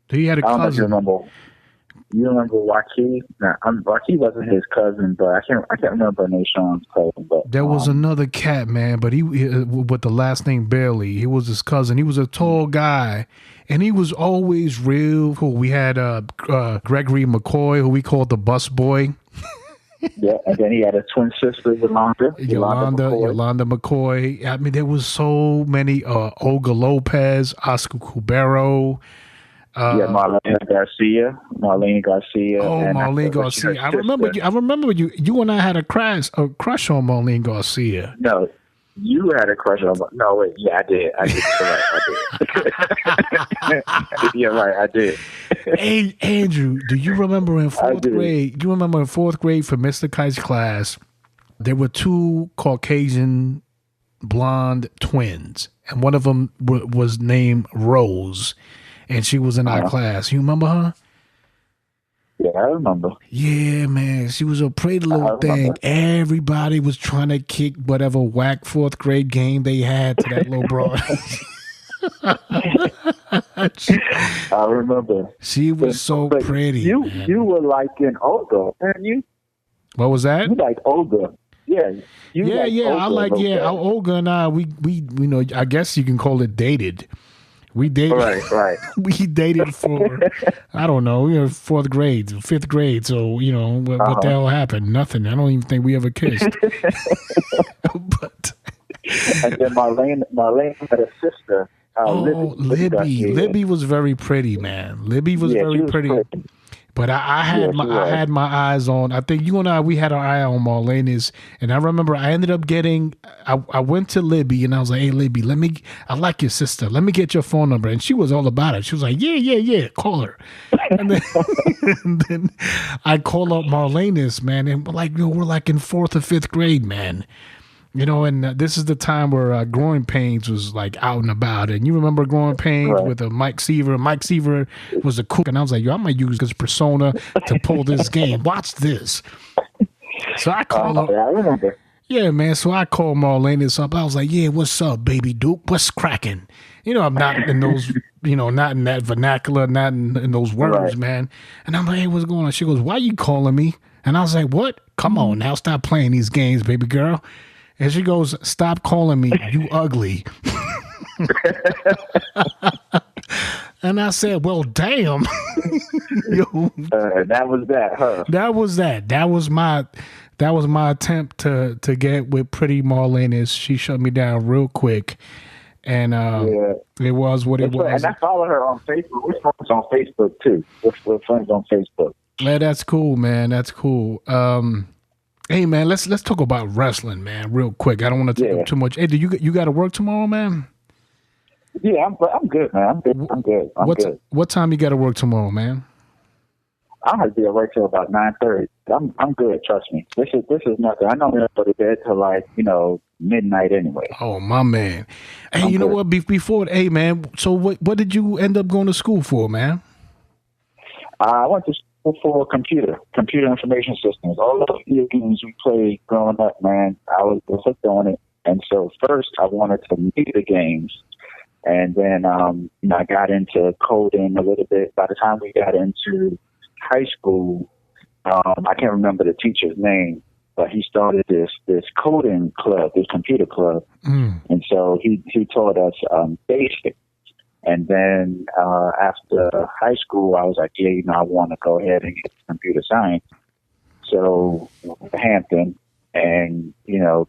He had a cousin.
I don't know if you remember Joaquin? No, Joaquin wasn't his cousin, but I can't remember Nashawn's cousin. But
there was another cat, man, but he with the last name Bailey. He was his cousin. He was a tall guy, and he was always real cool. We had Gregory McCoy, who we called the bus boy.
Yeah, and then he had a twin sister, Yolanda
McCoy. I mean, there was so many. Olga Lopez, Oscar Cubero.
Marlene Garcia.
Oh, Marlene Garcia. I remember you and I had a crush on Marlene Garcia.
No, you had a crush on. No, wait. Yeah, I did. You're right. I did.
Hey, Andrew, do you remember in fourth grade? You remember in fourth grade for Mr. Kite's class, there were 2 Caucasian blonde twins, and one of them was named Rose. And she was in our class. You remember her?
Yeah, I remember.
Yeah, man. She was a pretty little thing. Everybody was trying to kick whatever whack fourth grade game they had to that little broad.
I remember.
She was so
But
pretty.
you were like in Olga, weren't you?
What was that?
You like Olga. Yeah.
Yeah. I like, Olga and I, we, I guess you can call it dated. We dated.
Right.
We dated for, I don't know, fourth grade, fifth grade. So, what the hell happened? Nothing. I don't even think we ever kissed. But.
And then Marlene had a sister.
Libby was very pretty, man. Libby was very pretty. But I had my eyes on. I think you and I, we had our eye on Marlene's, and I remember I ended up getting. I went to Libby and I was like, "Hey, Libby, I like your sister. Let me get your phone number." And she was all about it. She was like, "Yeah, call her." And then, and then I call up Marlene's, man, and we're like in fourth or fifth grade, man. And this is the time where Growing Pains was like out and about. And you remember Growing Pains with Mike Seaver? Mike Seaver was a cook. And I was like, I'm going to use this persona to pull this game. Watch this. So I called her.
I remember.
Yeah, man. So I called Marlene up. I was like, yeah, what's up, baby Duke? What's cracking? I'm not in those, not in that vernacular, not in those words, man. And I'm like, hey, what's going on? She goes, why are you calling me? And I was like, what? Come on now. Stop playing these games, baby girl. And she goes, stop calling me, you ugly. And I said, well, damn.
That was that, huh?
That was that. That was my attempt to get with pretty Marlene. She shut me down real quick. And it was what it was.
And I follow her on Facebook. We're friends on Facebook, too. We're friends on Facebook.
Yeah, that's cool, man. That's cool. Hey man, let's talk about wrestling, man, real quick. I don't want to take up too much. Hey, do you got to work tomorrow, man?
Yeah, I'm good, man. I'm good.
What time you got to work tomorrow, man?
I might be at work till about 9:30. I'm good. Trust me. This is nothing. I know I'm go to bed till midnight anyway.
Oh my man. Hey, you know what? Before, hey man. So what did you end up going to school for, man?
I went to for computer information systems. All the video games we played growing up, man, I was hooked on it. And so first I wanted to make the games. And then, I got into coding a little bit. By the time we got into high school, I can't remember the teacher's name, but he started this coding club, this computer club. And so he taught us basic. And then after high school, I was like, I want to go ahead and get computer science. So Hampton and,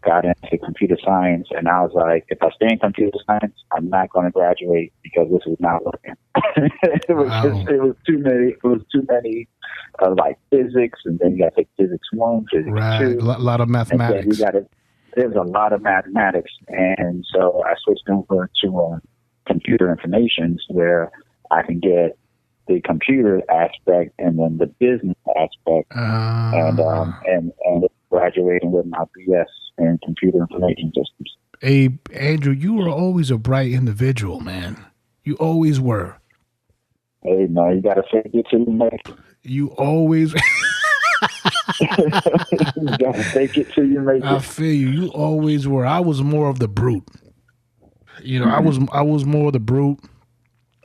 got into computer science. And I was like, if I stay in computer science, I'm not going to graduate because this is not working. It was too many like physics. And then you got to take physics 1, physics 2.
A lot of mathematics.
There's a lot of mathematics. And so I switched over to computer information where I can get the computer aspect and then the business aspect and graduating with my BS in computer information systems.
Hey, Andrew, you were always a bright individual, man. You always were.
Hey, no, you got to fake it till you make it.
You always...
You got to fake it till you make it.
I feel you. You always were. I was more of the brute. I was more the brute.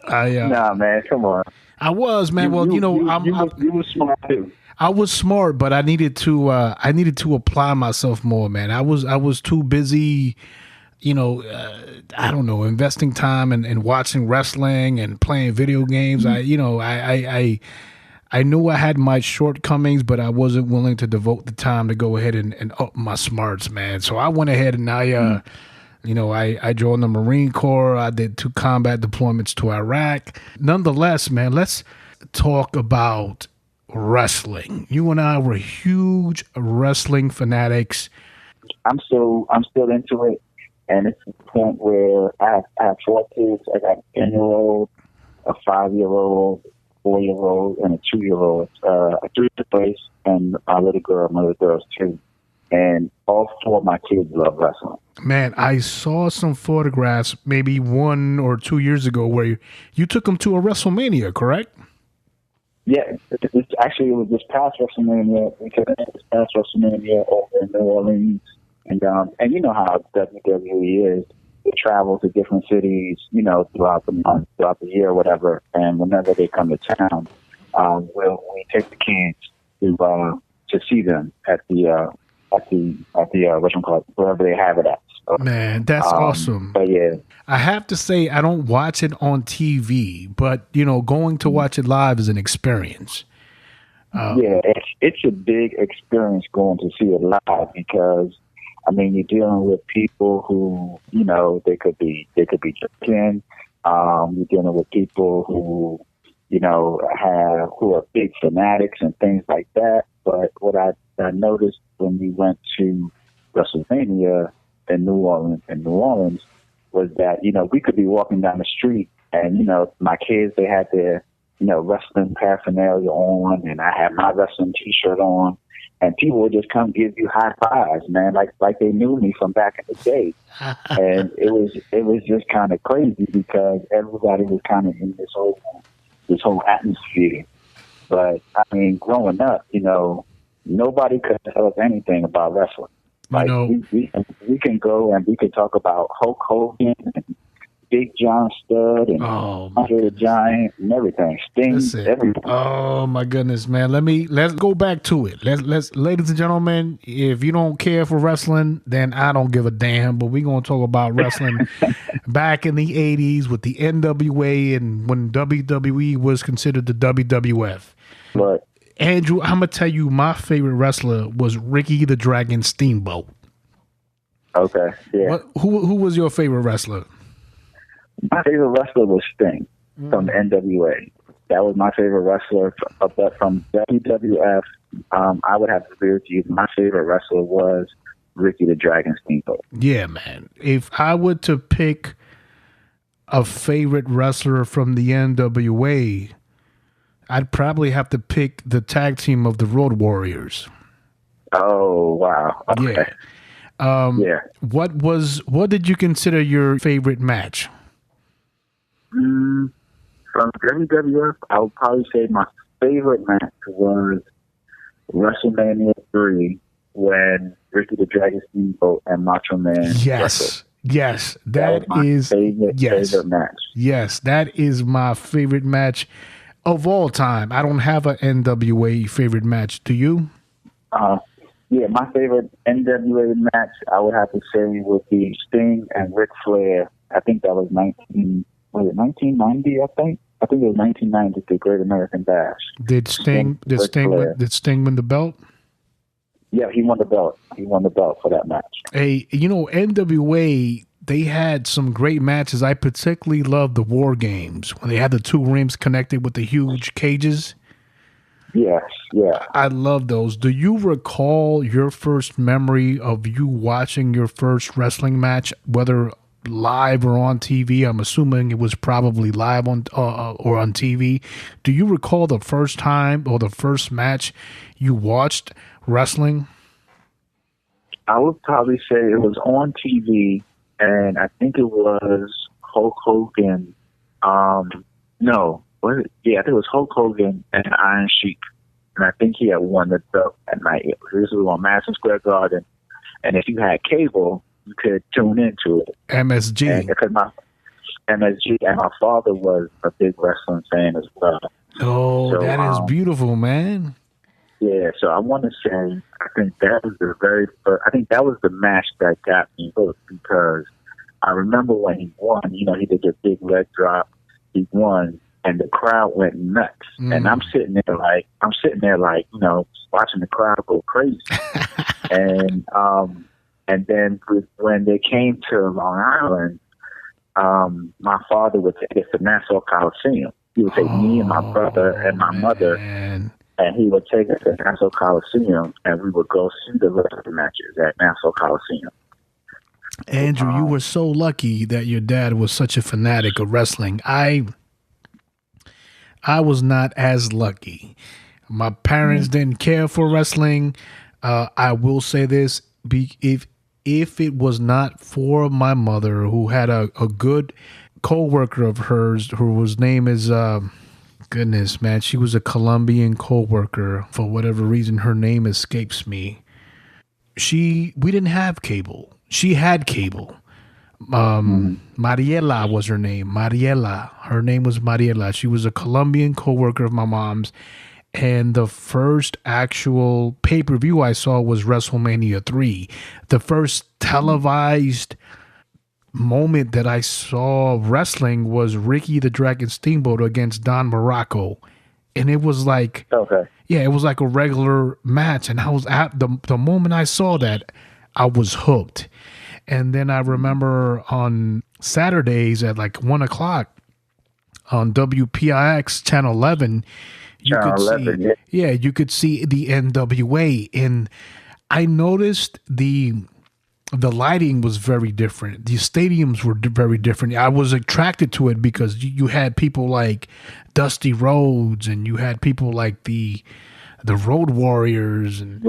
Nah, man, come on.
I was, man.
You were smart too.
I was smart, but I needed to apply myself more, man. I was too busy, I don't know, investing time and watching wrestling and playing video games. I knew I had my shortcomings, but I wasn't willing to devote the time to go ahead and up my smarts, man. So I went ahead and I joined the Marine Corps. I did 2 combat deployments to Iraq. Nonetheless, man, let's talk about wrestling. You and I were huge wrestling fanatics.
I'm still into it, and it's the point where I have 4 kids. I got a 10-year-old, a 5-year-old, 4-year-old, and a 2-year-old. A 3-year-old place, and my little girl's 2. And all 4 of my kids love wrestling.
Man, I saw some photographs maybe 1 or 2 years ago where you took them to a WrestleMania, correct?
Yeah, it's Actually, it was this past WrestleMania. Because this past WrestleMania over in New Orleans, and you know how WWE is. They travel to different cities, you know, throughout the month, throughout the year, or whatever. And whenever they come to town, we take the kids to see them at the whatchamacallit, wherever they have it at. So,
Man, that's awesome.
But yeah,
I have to say, I don't watch it on TV, but you know, going to watch it live is an experience.
Yeah, it's a big experience going to see it live because, I mean, you're dealing with people who, you know, they could be drinking. You're dealing with people who, you know, who are big fanatics and things like that. But what I noticed when we went to WrestleMania in New Orleans was that, you know, we could be walking down the street and, you know, my kids, they had their, you know, wrestling paraphernalia on, and I had my wrestling T-shirt on, and people would just come give you high fives, man, like they knew me from back in the day. And it was just kind of crazy because everybody was kind of in this whole atmosphere. But I mean, growing up, you know, nobody could tell us anything about wrestling. Like, we can go and we can talk about Hulk Hogan and Big John Studd and Andre the Giant and everything. Sting, everything.
Oh my goodness, man. Let's go back to it. Let's ladies and gentlemen, if you don't care for wrestling, then I don't give a damn. But we're gonna talk about wrestling back in the 80s with the NWA and when WWE was considered the WWF.
But
Andrew, I'm gonna tell you my favorite wrestler was Ricky the Dragon Steamboat.
Okay. Yeah.
Who was your favorite wrestler?
My favorite wrestler was Sting from the NWA. That was my favorite wrestler. But from WWF, I would have to agree with you. My favorite wrestler was Ricky the Dragon Steamboat.
Yeah, man. If I were to pick a favorite wrestler from the NWA, I'd probably have to pick the tag team of the Road Warriors.
Oh, wow. Okay.
Yeah. What did you consider your favorite match?
From WWF, I would probably say my favorite match was WrestleMania 3 when Ricky the Dragon Steamboat and Macho Man wrestled.
Yes, that is my favorite match. Yes, that is my favorite match of all time. I don't have an NWA favorite match. Do you?
Yeah, my favorite NWA match, I would have to say, would be Sting and Ric Flair. I think that was 1990, I think. I think it was 1990, the Great American Bash. Did Sting
win the belt?
Yeah, he won the belt. He won the belt for that match.
Hey, you know, NWA, they had some great matches. I particularly love the War Games when they had the two rims connected with the huge cages.
Yes, yeah.
I love those. Do you recall your first memory of you watching your first wrestling match, whether live or on TV? I'm assuming it was probably live on or on TV. Do you recall the first time or the first match you watched wrestling?
I would probably say it was on TV, and I think it was Hulk Hogan. I think it was Hulk Hogan and Iron Sheik, and I think he had won the belt at night. This was on Madison Square Garden, and if you had cable, you could tune into it.
MSG.
Because my MSG and my father was a big wrestling fan as well.
Oh, so, that is beautiful, man.
Yeah, so I want to say I think that was the very first. I think that was the match that got me hooked because I remember when he won. You know, he did the big leg drop. He won, and the crowd went nuts. And I'm sitting there like, you know, watching the crowd go crazy. And then when they came to Long Island, my father would take us to Nassau Coliseum. He would take me and my brother and my mother, and he would take us to Nassau Coliseum, and we would go see the wrestling matches at Nassau Coliseum.
Andrew, you were so lucky that your dad was such a fanatic of wrestling. I was not as lucky. My parents didn't care for wrestling. I will say this: if it was not for my mother, who had a good co-worker of hers, whose name is Goodness, man. She was a Colombian co-worker. For whatever reason, her name escapes me. We didn't have cable. She had cable. Mariela was her name. Mariela. Her name was Mariela. She was a Colombian co-worker of my mom's. And the first actual pay-per-view I saw was WrestleMania 3. The first televised moment that I saw wrestling was Ricky the Dragon Steamboat against Don Morocco. And it was like, yeah, it was like a regular match. And I was at the moment I saw that, I was hooked. And then I remember on Saturdays at like 1 o'clock on WPIX channel 11, you could see the NWA. And I noticed the lighting was very different. The stadiums were very different. I was attracted to it because you had people like Dusty Rhodes, and you had people like the Road Warriors, and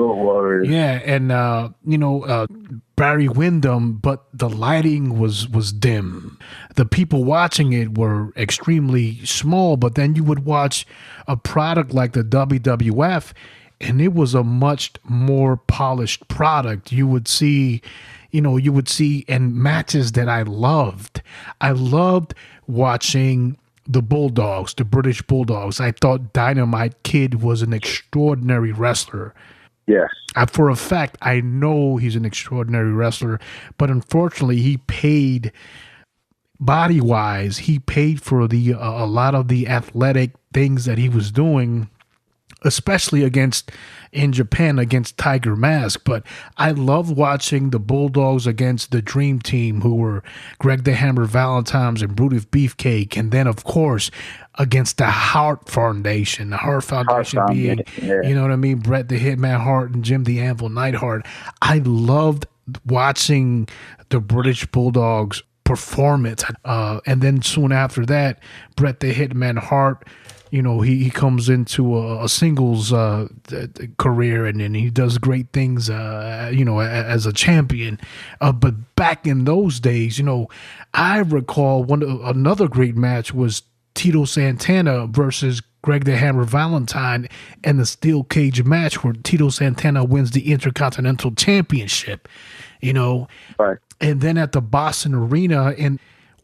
Barry Windham, but the lighting was dim. The people watching it were extremely small, but then you would watch a product like the WWF, and it was a much more polished product. You would see and matches that I loved. I loved watching the Bulldogs, the British Bulldogs. I thought Dynamite Kid was an extraordinary wrestler.
Yes.
For a fact, I know he's an extraordinary wrestler, but unfortunately, he paid body-wise. He paid for a lot of the athletic things that he was doing, especially in Japan against Tiger Mask. But I love watching the Bulldogs against the Dream Team, who were Greg the Hammer Valentine's and Brutus Beefcake. And then, of course, against the Hart Foundation. The Hart Foundation being, you know what I mean, Bret the Hitman Hart and Jim the Anvil Neidhart. I loved watching the British Bulldogs performance. And then soon after that, Bret the Hitman Hart, he comes into a singles career, and then he does great things, as a champion. But back in those days, I recall another great match was Tito Santana versus Greg the Hammer Valentine in the steel cage match, where Tito Santana wins the Intercontinental Championship.
Right.
And then at the Boston Arena,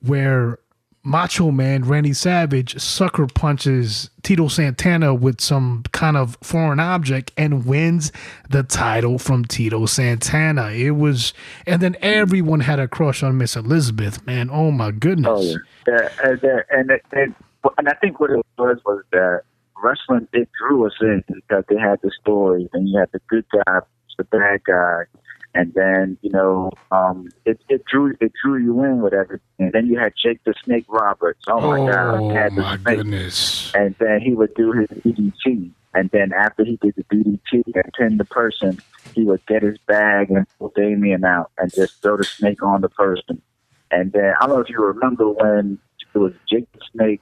where Macho Man Randy Savage sucker punches Tito Santana with some kind of foreign object and wins the title from Tito Santana. And then everyone had a crush on Miss Elizabeth, man. Oh my goodness.
Oh yeah. And I think what it was that wrestling, it drew us in because they had the stories, and you had the good guy, the bad guy. And then, it drew you in with everything. And then you had Jake the Snake Roberts. Oh my God.
Oh my goodness.
And then he would do his DDT. And then after he did the DDT and pinned the person, he would get his bag and pull Damien out and just throw the snake on the person. And then, I don't know if you remember when it was Jake the Snake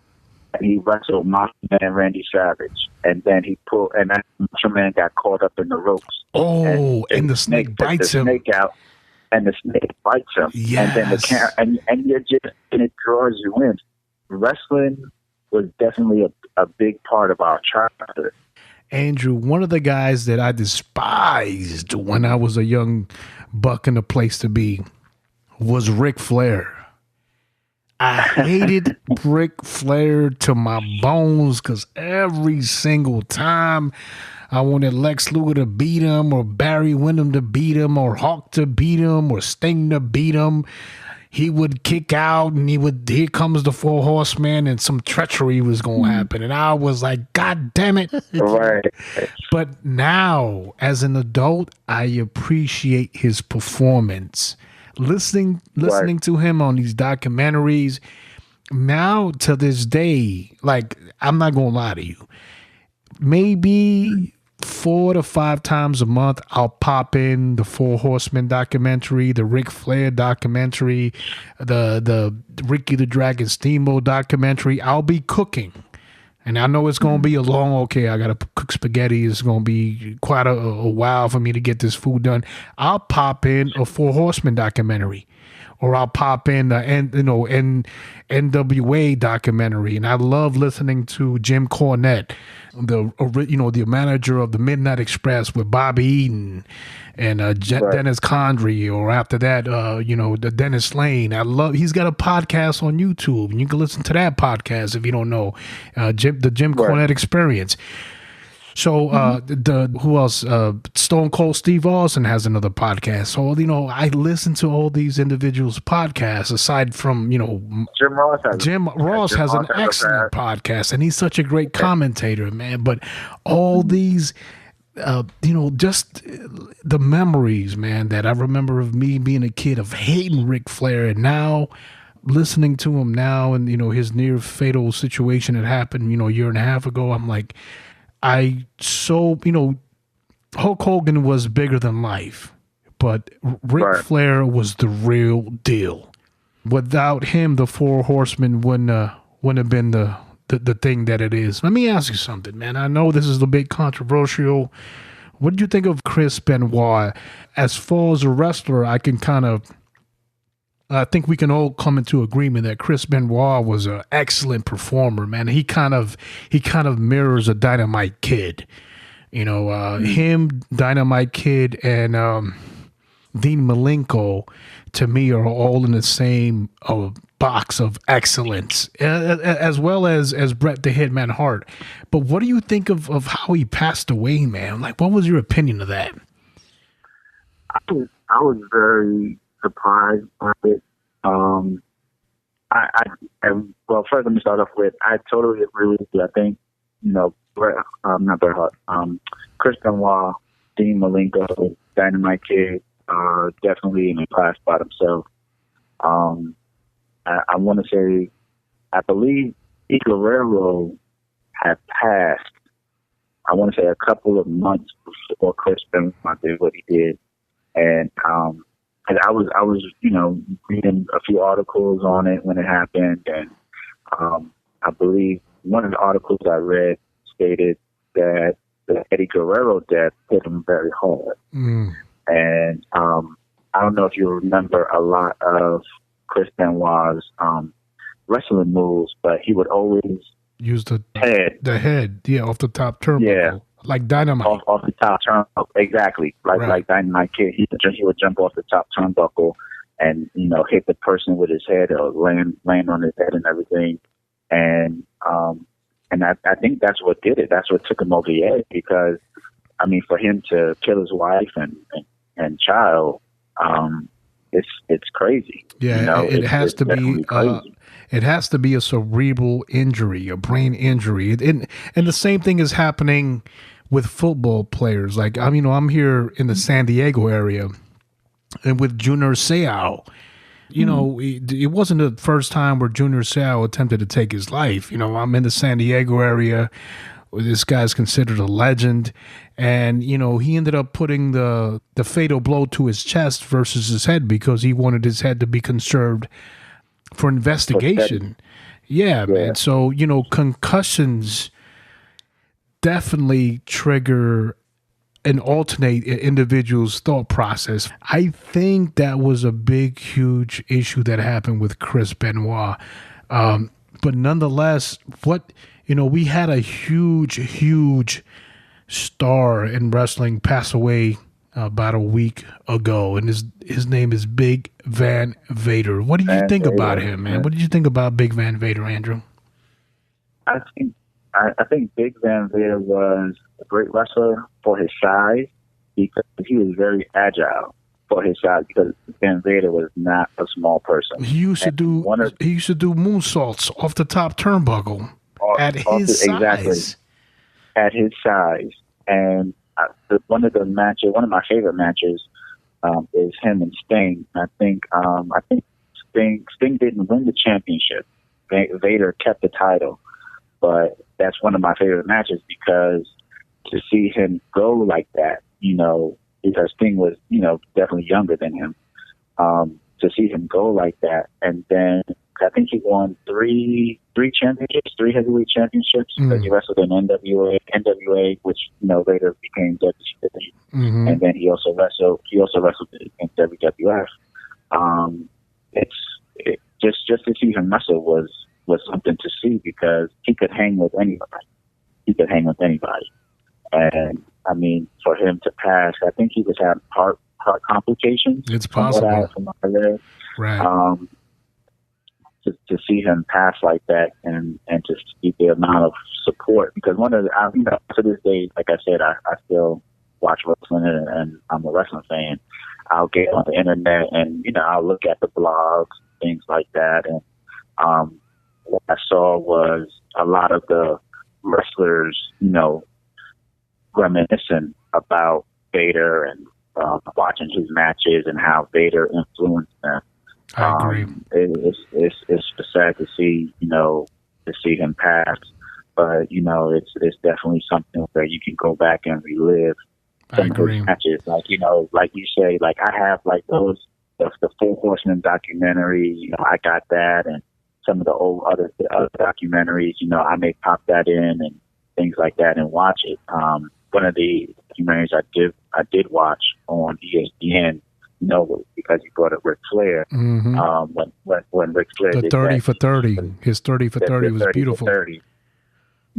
and he wrestled Macho Man Randy Savage. And then and that Macho Man got caught up in the ropes.
Oh, and the snake bites him.
Snake out, and the snake bites him.
Yes.
And then and it draws you in. Wrestling was definitely a big part of our childhood.
Andrew, one of the guys that I despised when I was a young buck in a place to be was Ric Flair. I hated Ric Flair to my bones because every single time I wanted Lex Luger to beat him, or Barry Windham to beat him, or Hawk to beat him, or Sting to beat him, he would kick out, and here comes the Four Horsemen, and some treachery was going to happen. And I was like, God damn it.
Right.
But now, as an adult, I appreciate his performance. Listening to him on these documentaries, now to this day, like, I'm not going to lie to you, maybe 4 to 5 times a month, I'll pop in the Four Horsemen documentary, the Ric Flair documentary, the Ricky the Dragon Steamboat documentary. I'll be cooking, and I know it's going to be a long, okay, I got to cook spaghetti. It's going to be quite a while for me to get this food done. I'll pop in a Four Horsemen documentary, or I'll pop in NWA documentary. And I love listening to Jim Cornette, the manager of the Midnight Express with Bobby Eaton and Dennis Condrey, or after that, the Dennis Lane. He's got a podcast on YouTube, and you can listen to that podcast if you don't know, the Jim Cornette Experience. So who else? Stone Cold Steve Austin has another podcast. So I listen to all these individuals' podcasts. Aside from Jim Ross has an excellent podcast, and he's such a great commentator, man. But all these, just the memories, man, that I remember of me being a kid, of hating Ric Flair, and now listening to him now, and his near fatal situation that happened, a year and a half ago. I'm like, Hulk Hogan was bigger than life, but Ric Flair was the real deal. Without him, the Four Horsemen wouldn't have been the thing that it is. Let me ask you something, man. I know this is a bit controversial. What do you think of Chris Benoit? As far as a wrestler, I think we can all come into agreement that Chris Benoit was an excellent performer, man. He kind of mirrors a Dynamite Kid. Him, Dynamite Kid, and Dean Malenko, to me, are all in the same box of excellence, as well as Bret the Hitman Hart. But what do you think of how he passed away, man? Like, what was your opinion of that?
I was very surprised by it. Well, first let me start off with, I totally agree with you. I think, not Bret Hart, Chris Benoit, Dean Malenko, Dynamite Kid, definitely in a class by themselves. I want to say, I believe E. Guerrero had passed, I want to say, a couple of months before Chris Benoit did what he did. And I was reading a few articles on it when it happened, and I believe one of the articles I read stated that the Eddie Guerrero death hit him very hard. And I don't know if you remember a lot of Chris Benoit's wrestling moves, but he would always
use the
head,
off the top turnbuckle. Like Dynamite.
Off the top turnbuckle, exactly. Like Dynamite Kid, he would jump off the top turnbuckle and hit the person with his head, or land on his head and everything. And I think that's what did it. That's what took him over the edge, because I mean, for him to kill his wife and child, it's crazy.
Yeah, it has to be. It has to be a cerebral injury, a brain injury, and the same thing is happening with football players. Like I'm here in the San Diego area, and with Junior Seau, it wasn't the first time where Junior Seau attempted to take his life. I'm in the San Diego area. This guy's considered a legend, and he ended up putting the fatal blow to his chest versus his head, because he wanted his head to be conserved for investigation. Yeah, man. So, concussions definitely trigger and alternate an individual's thought process. I think that was a big, huge issue that happened with Chris Benoit. But nonetheless, we had a huge star in wrestling pass away about a week ago, and his name is Big Van Vader. What did you think about him, man? What did you think about Big Van Vader, Andrew?
I think Big Van Vader was a great wrestler for his size, because he was very agile for his size, because Van Vader was not a small person.
He used to do moonsaults off the top turnbuckle at his size.
Exactly. At his size. And one of my favorite matches is him and Sting. I think Sting didn't win the championship. Vader kept the title, but that's one of my favorite matches, because to see him go like that, because Sting was definitely younger than him, to see him go like that and then I think he won three championships, three heavyweight championships. Because he wrestled in NWA, which later became WCW, and then he also wrestled in WWF. Just to see him wrestle was something to see, because he could hang with anybody. And I mean, for him to pass, I think he was having heart complications.
It's possible.
From what I read.
Right.
To see him pass like that, and to see the amount of support, because to this day, like I said, I still watch wrestling, and I'm a wrestling fan. I'll get on the internet and I'll look at the blogs, things like that, and what I saw was a lot of the wrestlers, reminiscing about Vader and watching his matches and how Vader influenced them.
I agree.
It's sad to see, him pass, but it's definitely something where you can go back and relive some of his matches. Like you say, like I have like the Four Horsemen documentary. I got that, and some of the other documentaries. I may pop that in and things like that and watch it. One of the documentaries I did watch on ESPN. Because you brought up Ric Flair. When Ric Flair
the
did
30
that,
for 30, his 30 for 30 was beautiful.
30.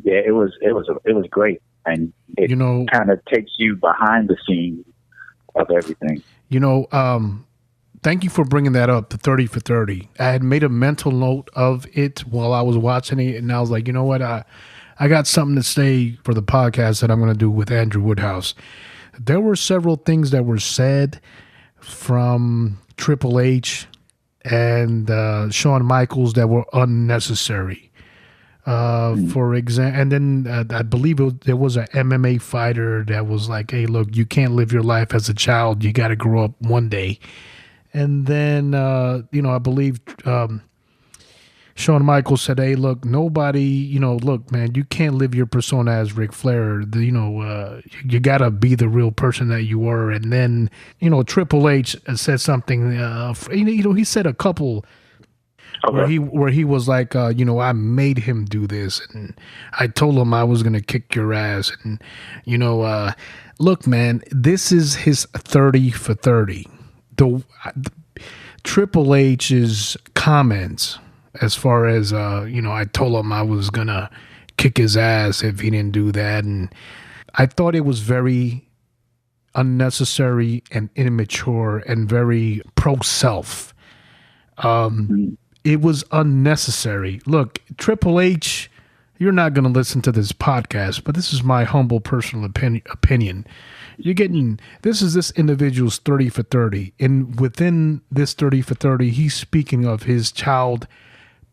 Yeah, it was great, and it kind of takes you behind the scenes of everything.
Thank you for bringing that up. The 30 for 30. I had made a mental note of it while I was watching it, and I was like, you know what, I got something to say for the podcast that I'm going to do with Andrew Woodhouse. There were several things that were said from Triple H and Shawn Michaels that were unnecessary. For example, and then I believe there was an MMA fighter that was like, hey, look, you can't live your life as a child. You got to grow up one day. And then, I believe Shawn Michaels said, hey, look, nobody, look, man, you can't live your persona as Ric Flair. You got to be the real person that you were. And then, Triple H said something, he said a couple where he was like, I made him do this, and I told him I was going to kick your ass. And, look, man, this is his 30 for 30. The Triple H's comments, as far as, I told him I was going to kick his ass if he didn't do that. And I thought it was very unnecessary and immature and very pro-self. It was unnecessary. Look, Triple H, you're not going to listen to this podcast, but this is my humble personal opinion. You're getting, this individual's 30 for 30. And within this 30 for 30, he's speaking of his child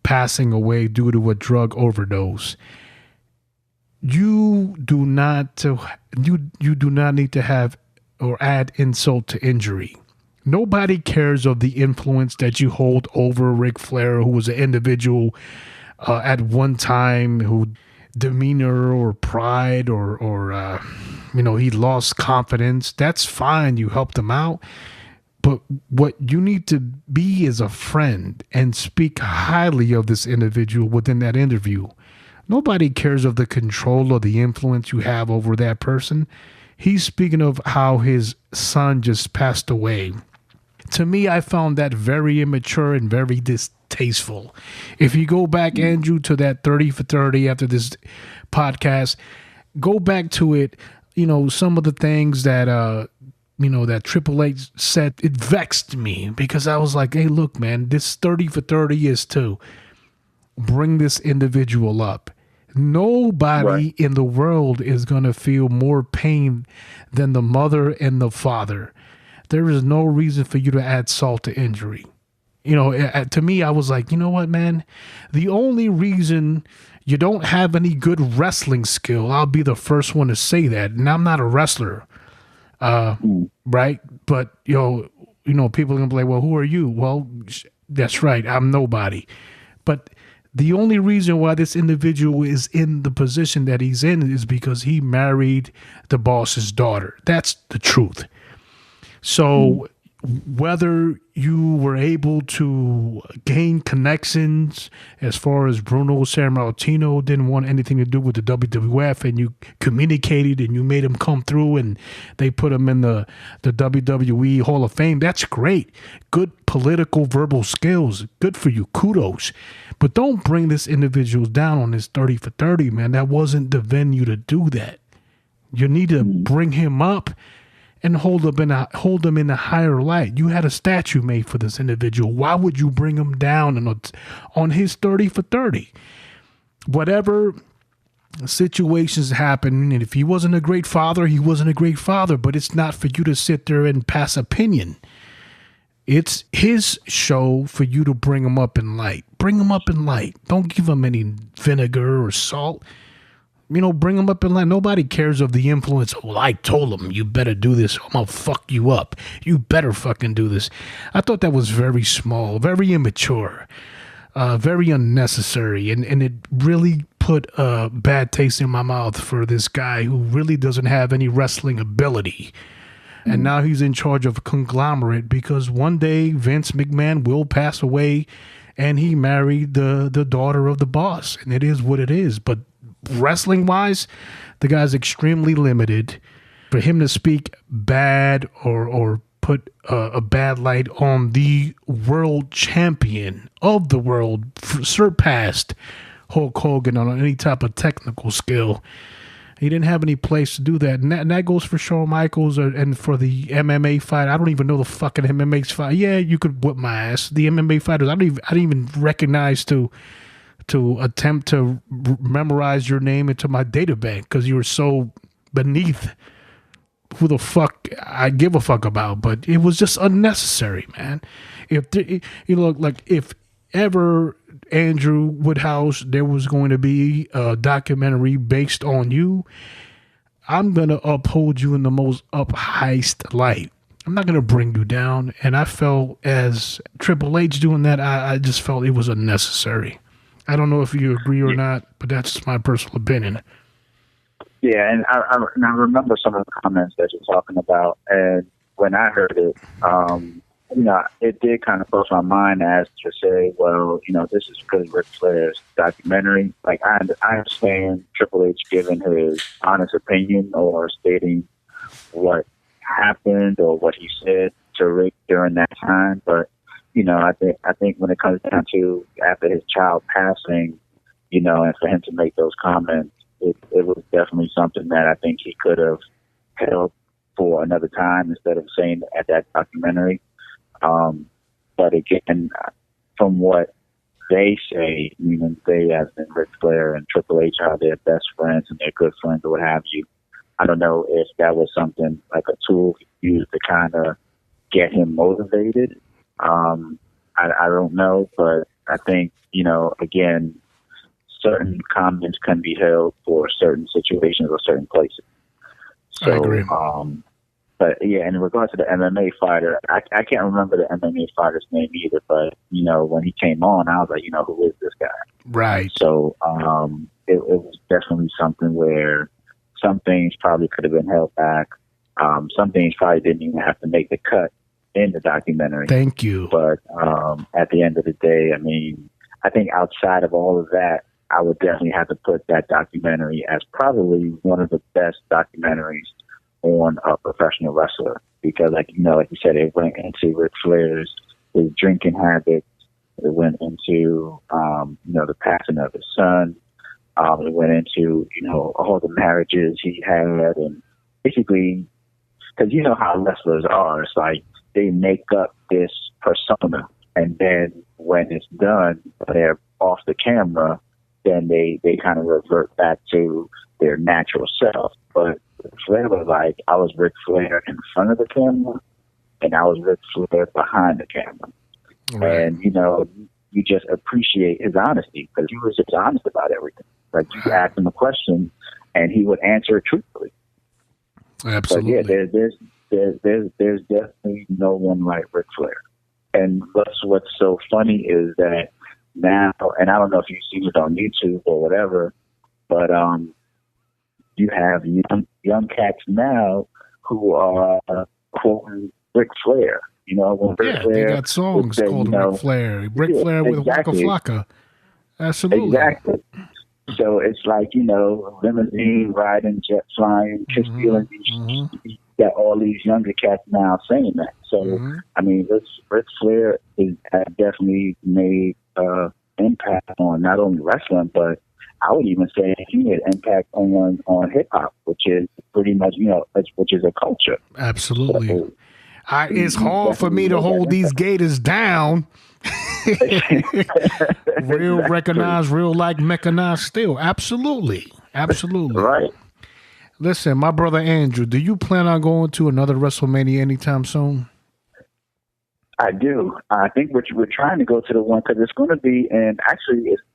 passing away due to a drug overdose. You do not need to have or add insult to injury. Nobody cares of the influence that you hold over Ric Flair, who was an individual at one time who demeanor or pride or he lost confidence. That's fine. You helped him out. But what you need to be is a friend and speak highly of this individual within that interview. Nobody cares of the control or the influence you have over that person. He's speaking of how his son just passed away. To me, I found that very immature and very distasteful. If you go back, Andrew, to that 30 for 30 after this podcast, go back to it. Some of the things that that Triple H said, it vexed me, because I was like, hey, look, man, this 30 for 30 is to bring this individual up. Nobody in the world is going to feel more pain than the mother and the father. There is no reason for you to add salt to injury. To me, I was like, you know what, man? The only reason you don't have any good wrestling skill, I'll be the first one to say that. And I'm not a wrestler. Right? But, people are going to be like, well, who are you? Well, that's right. I'm nobody. But the only reason why this individual is in the position that he's in is because he married the boss's daughter. That's the truth. So whether you were able to gain connections as far as Bruno Sammartino didn't want anything to do with the WWF, and you communicated and you made him come through and they put him in the WWE Hall of Fame. That's great. Good political verbal skills. Good for you. Kudos. But don't bring this individual down on his 30 for 30, man. That wasn't the venue to do that. You need to bring him up and hold him in a higher light. You had a statue made for this individual. Why would you bring him down on his 30 for 30? Whatever situations happen, and if he wasn't a great father, he wasn't a great father, but it's not for you to sit there and pass opinion. It's his show for you to bring him up in light. Bring him up in light. Don't give him any vinegar or salt. Bring him up in line. Nobody cares of the influence. Well, I told him, you better do this. I'm going to fuck you up. You better fucking do this. I thought that was very small, very immature, very unnecessary. And it really put a bad taste in my mouth for this guy who really doesn't have any wrestling ability. And now he's in charge of a conglomerate because one day Vince McMahon will pass away and he married the daughter of the boss. And it is what it is. But wrestling wise, the guy's extremely limited. For him to speak bad or put a bad light on the world champion of the world, surpassed Hulk Hogan on any type of technical skill. He didn't have any place to do that. And that goes for Shawn Michaels and for the MMA fight. I don't even know the fucking MMA fight. Yeah, you could whip my ass. The MMA fighters, I didn't even recognize to attempt to memorize your name into my data bank because you were so beneath who the fuck I give a fuck about. But it was just unnecessary, man. If ever Andrew Woodhouse, there was going to be a documentary based on you, I'm going to uphold you in the most highest light. I'm not going to bring you down. And I felt as Triple H doing that, I just felt it was unnecessary. I don't know if you agree or not, but that's my personal opinion.
Yeah, and I remember some of the comments that you're talking about, and when I heard it, it did kind of cross my mind as to say, well, this is because Ric Flair's documentary. Like, I understand Triple H giving his honest opinion or stating what happened or what he said to Rick during that time, but I think when it comes down to after his child passing, and for him to make those comments, it was definitely something that I think he could have held for another time instead of saying at that documentary. But again, from what they say, meaning they as in Ric Flair and Triple H are their best friends and they're good friends or what have you. I don't know if that was something like a tool used to kind of get him motivated. I don't know, but I think, again, certain comments can be held for certain situations or certain places. So,
I agree.
But yeah, in regards to the MMA fighter, I can't remember the MMA fighter's name either, but, when he came on, I was like, who is this guy?
Right.
So, it was definitely something where some things probably could have been held back. Some things probably didn't even have to make the cut in the documentary.
Thank you.
But at the end of the day, I think outside of all of that, I would definitely have to put that documentary as probably one of the best documentaries on a professional wrestler. Because, like you said, it went into Ric Flair's his drinking habits. It went into, the passing of his son. It went into, all the marriages he had. And basically, because you know how wrestlers are, it's like, they make up this persona, and then when it's done, they're off the camera, then they kind of revert back to their natural self. But Flair was like, I was Ric Flair in front of the camera, and I was Ric Flair behind the camera. Right. And, you just appreciate his honesty, because he was just honest about everything. Like, you ask him a question, and he would answer it truthfully.
Absolutely.
But yeah, there's definitely no one like Ric Flair. And what's so funny is that now, and I don't know if you've seen it on YouTube or whatever, but you have young cats now who are quoting Ric Flair You know, when Ric
Yeah,
Flair
they got songs
would say,
called
you know,
Ric Flair. Ric
yeah,
Flair with
exactly.
Waka Flocka. Absolutely.
Exactly. So it's like, you know, limousine riding, jet flying, kiss feeling. You got all these younger cats now saying that. So, I mean, Ric Flair has definitely made impact on not only wrestling, but I would even say he had impact on hip hop, which is pretty much, you know, which is a culture.
Absolutely.
So,
It's hard for me to hold these gators down. Real recognized, real like mechanized still. Absolutely. Absolutely.
Right.
Listen, my brother Andrew, do you plan on going to another WrestleMania anytime soon?
I do. I think we're trying to go to the one because it's going to be it's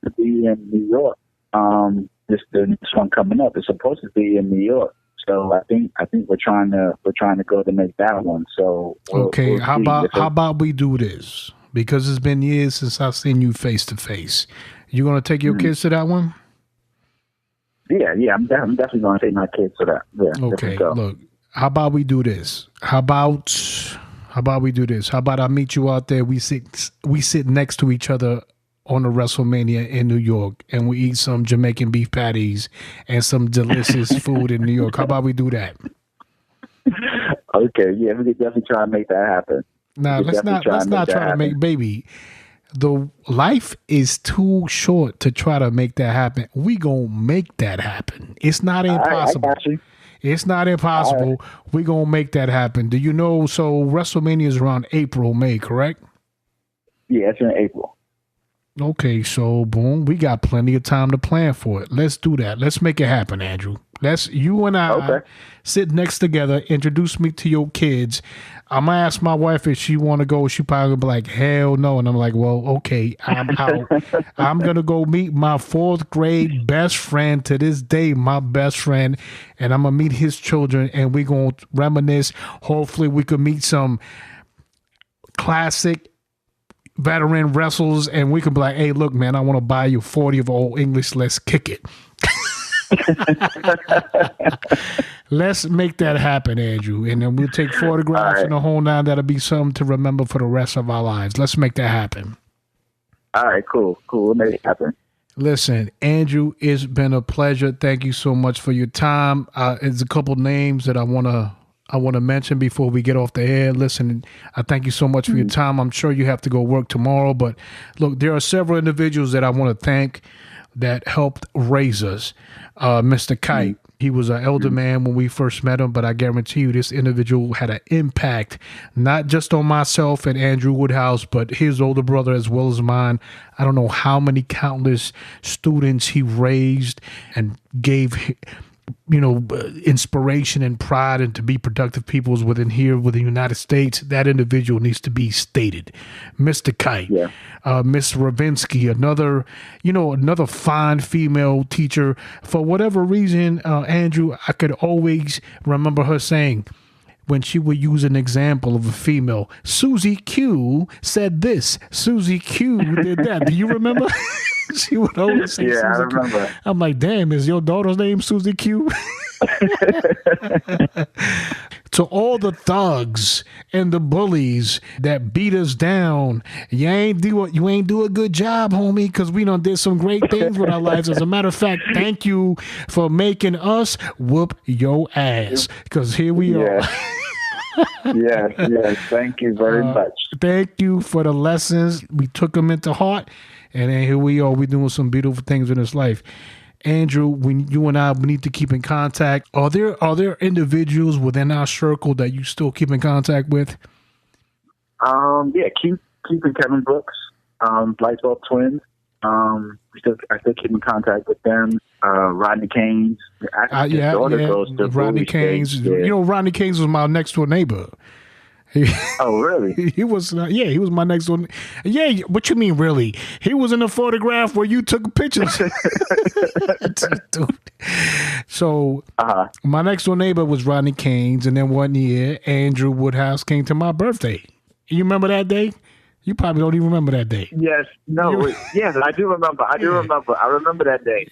to be in New York. The next one coming up is supposed to be in New York. So I think we're trying to go to make that one. So
okay, how about we do this? Because it's been years since I've seen you face to face. You gonna take your kids to that one?
Yeah, I'm definitely gonna take my kids to that. Yeah.
Okay, look, how about we do this? How about we do this? How about I meet you out there? We sit next to each other on a WrestleMania in New York, and we eat some Jamaican beef patties and some delicious food in New York. How about we do that?
Okay, yeah, we could definitely try and make that happen.
Now let's not try to make baby. The life is too short to try to make that happen. We gonna make that happen. It's not impossible.
I got you.
It's not impossible. We gonna make that happen. Do you know? So WrestleMania is around April, May, correct?
Yeah, it's in April.
Okay, so boom, we got plenty of time to plan for it. Let's do that. Let's make it happen, Andrew. You and I sit next together, introduce me to your kids. I'm gonna ask my wife if she want to go. She probably be like, hell no. And I'm like, well, okay, I'm out. I'm gonna go meet my 4th grade best friend to this day, my best friend, and I'm gonna meet his children, and we gonna reminisce. Hopefully, we could meet some classic veteran wrestlers, and we could be like, hey, look, man, I want to buy you 40 of Old English. Let's kick it. Let's make that happen, Andrew, and then we'll take photographs and the whole nine. That'll be something to remember for the rest of our lives. Let's make that happen.
All right, cool. We'll make it happen.
Listen, Andrew, it's been a pleasure. Thank you so much for your time. There's a couple names that I want to mention before we get off the air. Listen, I thank you so much for your time. I'm sure you have to go work tomorrow, but look, there are several individuals that I want to thank that helped raise us. Mr. Kite, he was an elder man when we first met him, but I guarantee you this individual had an impact, not just on myself and Andrew Woodhouse, but his older brother as well as mine. I don't know how many countless students he raised and gave, inspiration and pride and to be productive peoples within the United States. That individual needs to be stated. Mr. Kite, Miss Ravinsky, another fine female teacher. For whatever reason, Andrew, I could always remember her saying, when she would use an example of a female, Susie Q said this, Susie Q did that. Do you remember? She would always say, Susie
I remember.
Q. I'm like, damn, is your daughter's name Susie Q? To all the thugs and the bullies that beat us down, you ain't do a good job, homie, because we done did some great things with our lives. As a matter of fact, thank you for making us whoop your ass, because here we are.
Yes. Thank you very much.
Thank you for the lessons. We took them into heart, and then here we are. We're doing some beautiful things in this life. Andrew, when you and I, we need to keep in contact. Are there individuals within our circle that you still keep in contact with?
Keeping Kevin Brooks, Lightbulb Twins. I still keep in contact with them. Rodney Keynes.
Rodney Keynes. Rodney Keynes was my next door neighbor.
Oh, really?
He was. He was my next door. Yeah, what you mean, really? He was in the photograph where you took pictures. Dude. So my next door neighbor was Rodney Keynes, and then one year Andrew Woodhouse came to my birthday. You remember that day? You probably don't even remember that day.
Yes, no, yes, I do remember. I remember that day.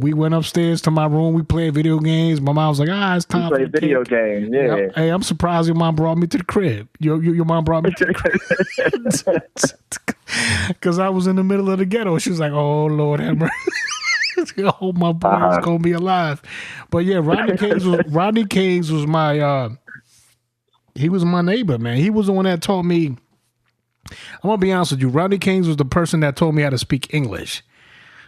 We went upstairs to my room. We played video games. My mom was like, it's time
to play video games. Yeah.
Yep. Hey, I'm surprised your mom brought me to the crib. Your mom brought me to the crib. Because I was in the middle of the ghetto. She was like, oh, Lord have mercy. I hope my boy is going to be alive. But yeah, Rodney Kings was my, he was my neighbor, man. He was the one that taught me. I'm going to be honest with you. Rodney Kings was the person that told me how to speak English.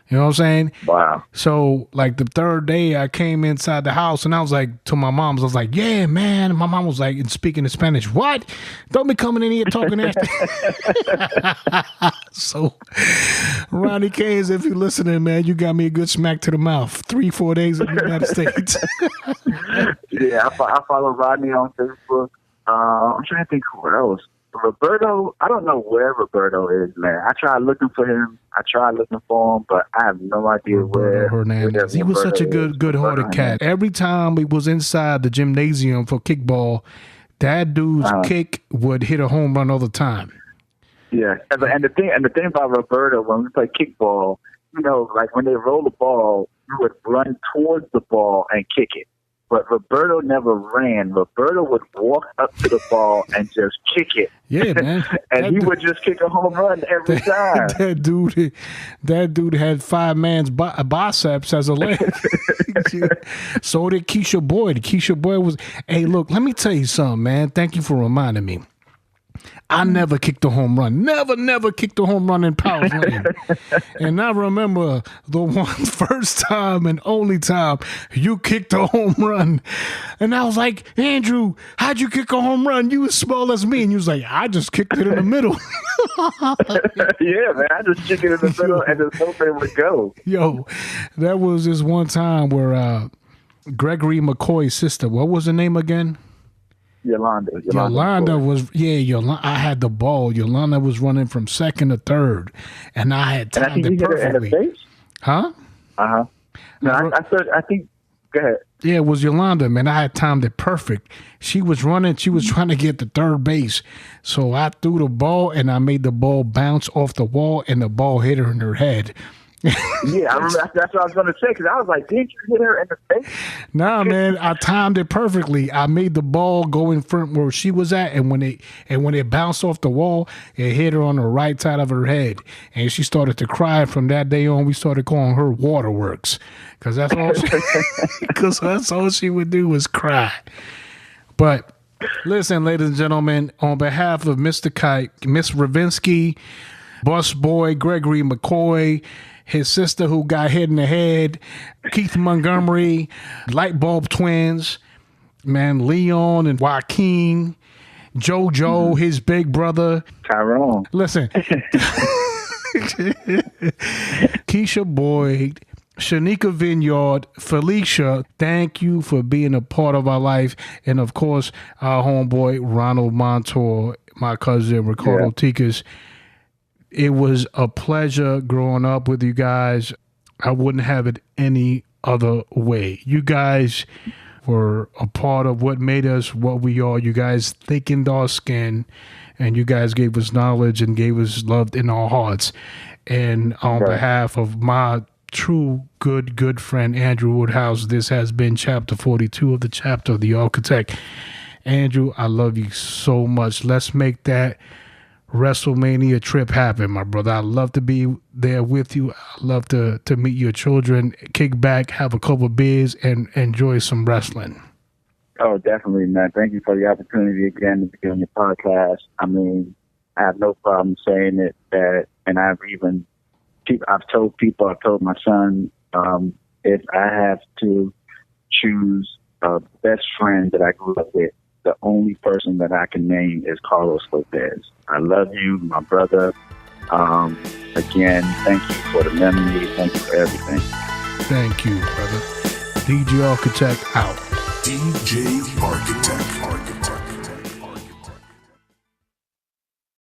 You know what I'm saying?
Wow.
So, like, the third day I came inside the house and I was like, to my mom, I was like, yeah, man. And my mom was like, speaking in Spanish, what? Don't be coming in here talking after. So, Rodney Kings, if you're listening, man, you got me a good smack to the mouth. 3-4 days in the United States.
Yeah, I follow Rodney on Facebook. I'm trying to think who else. Roberto, I don't know where Roberto is, man. I tried looking for him. But I have no idea
Roberto Hernandez. He was such a good-hearted cat. Every time we was inside the gymnasium for kickball, that dude's kick would hit a home run all the time.
Yeah, and the thing about Roberto, when we play kickball, you know, like when they roll the ball, you would run towards the ball and kick it. But Roberto never ran. Roberto would walk up to the ball and just kick it.
Yeah, man.
And he would just kick a home run every time.
That dude had 5 man's biceps as a leg. So did Keisha Boyd. Keisha Boyd was, hey, look, let me tell you something, man. Thank you for reminding me. I never kicked a home run. Never kicked a home run in Powers Lane. And I remember the one first time and only time you kicked a home run. And I was like, Andrew, how'd you kick a home run? You as small as me. And you was like, I just kicked it in the middle.
Yeah, man. I just kicked it in the middle and just hope it would go.
Yo, that was this one time where Gregory McCoy's sister, what was her name again?
Yolanda
was, I had the ball. Yolanda was running from second to third, and I had timed it perfectly. Huh?
Uh-huh. No, I think, go ahead.
Yeah, it was Yolanda, man. I had timed it perfect. She was running. She was trying to get to third base. So I threw the ball, and I made the ball bounce off the wall, and the ball hit her in her head.
Yeah, I remember. That's what I was going to say, because I was like, didn't you hit her in the face?
Nah, man, I timed it perfectly. I made the ball go in front where she was at, and when it bounced off the wall, it hit her on the right side of her head, and she started to cry. From that day on, we started calling her Waterworks, because that's all she would do was cry. But listen, ladies and gentlemen, on behalf of Mr. Kite, Miss Ravinsky, Bus Boy, Gregory McCoy, his sister who got hit in the head, Keith Montgomery, Light Bulb Twins, man, Leon and Joaquin, JoJo, his big brother.
Tyrone.
Listen. Keisha Boyd, Shanika Vineyard, Felicia, thank you for being a part of our life. And of course, our homeboy, Ronald Montour, my cousin, Ricardo Tikas. It was a pleasure growing up with you guys. I wouldn't have it any other way. You guys were a part of what made us what we are. You guys thickened our skin, and you guys gave us knowledge and gave us love in our hearts. And on behalf of my true good friend, Andrew Woodhouse, this has been chapter 42 of the chapter of the Architect. Andrew, I love you so much. Let's make that WrestleMania trip happen, my brother. I'd love to be there with you. I'd love to meet your children, kick back, have a couple of beers, and enjoy some wrestling.
Oh, definitely, man. Thank you for the opportunity again to be on your podcast. I mean, I have no problem saying it, and I've told my son, if I have to choose a best friend that I grew up with, the only person that I can name is Carlos Lopez. I love you, my brother. Again, thank you for the memory. Thank you for everything.
Thank you, brother. DJ Architect out.
DJ Architect.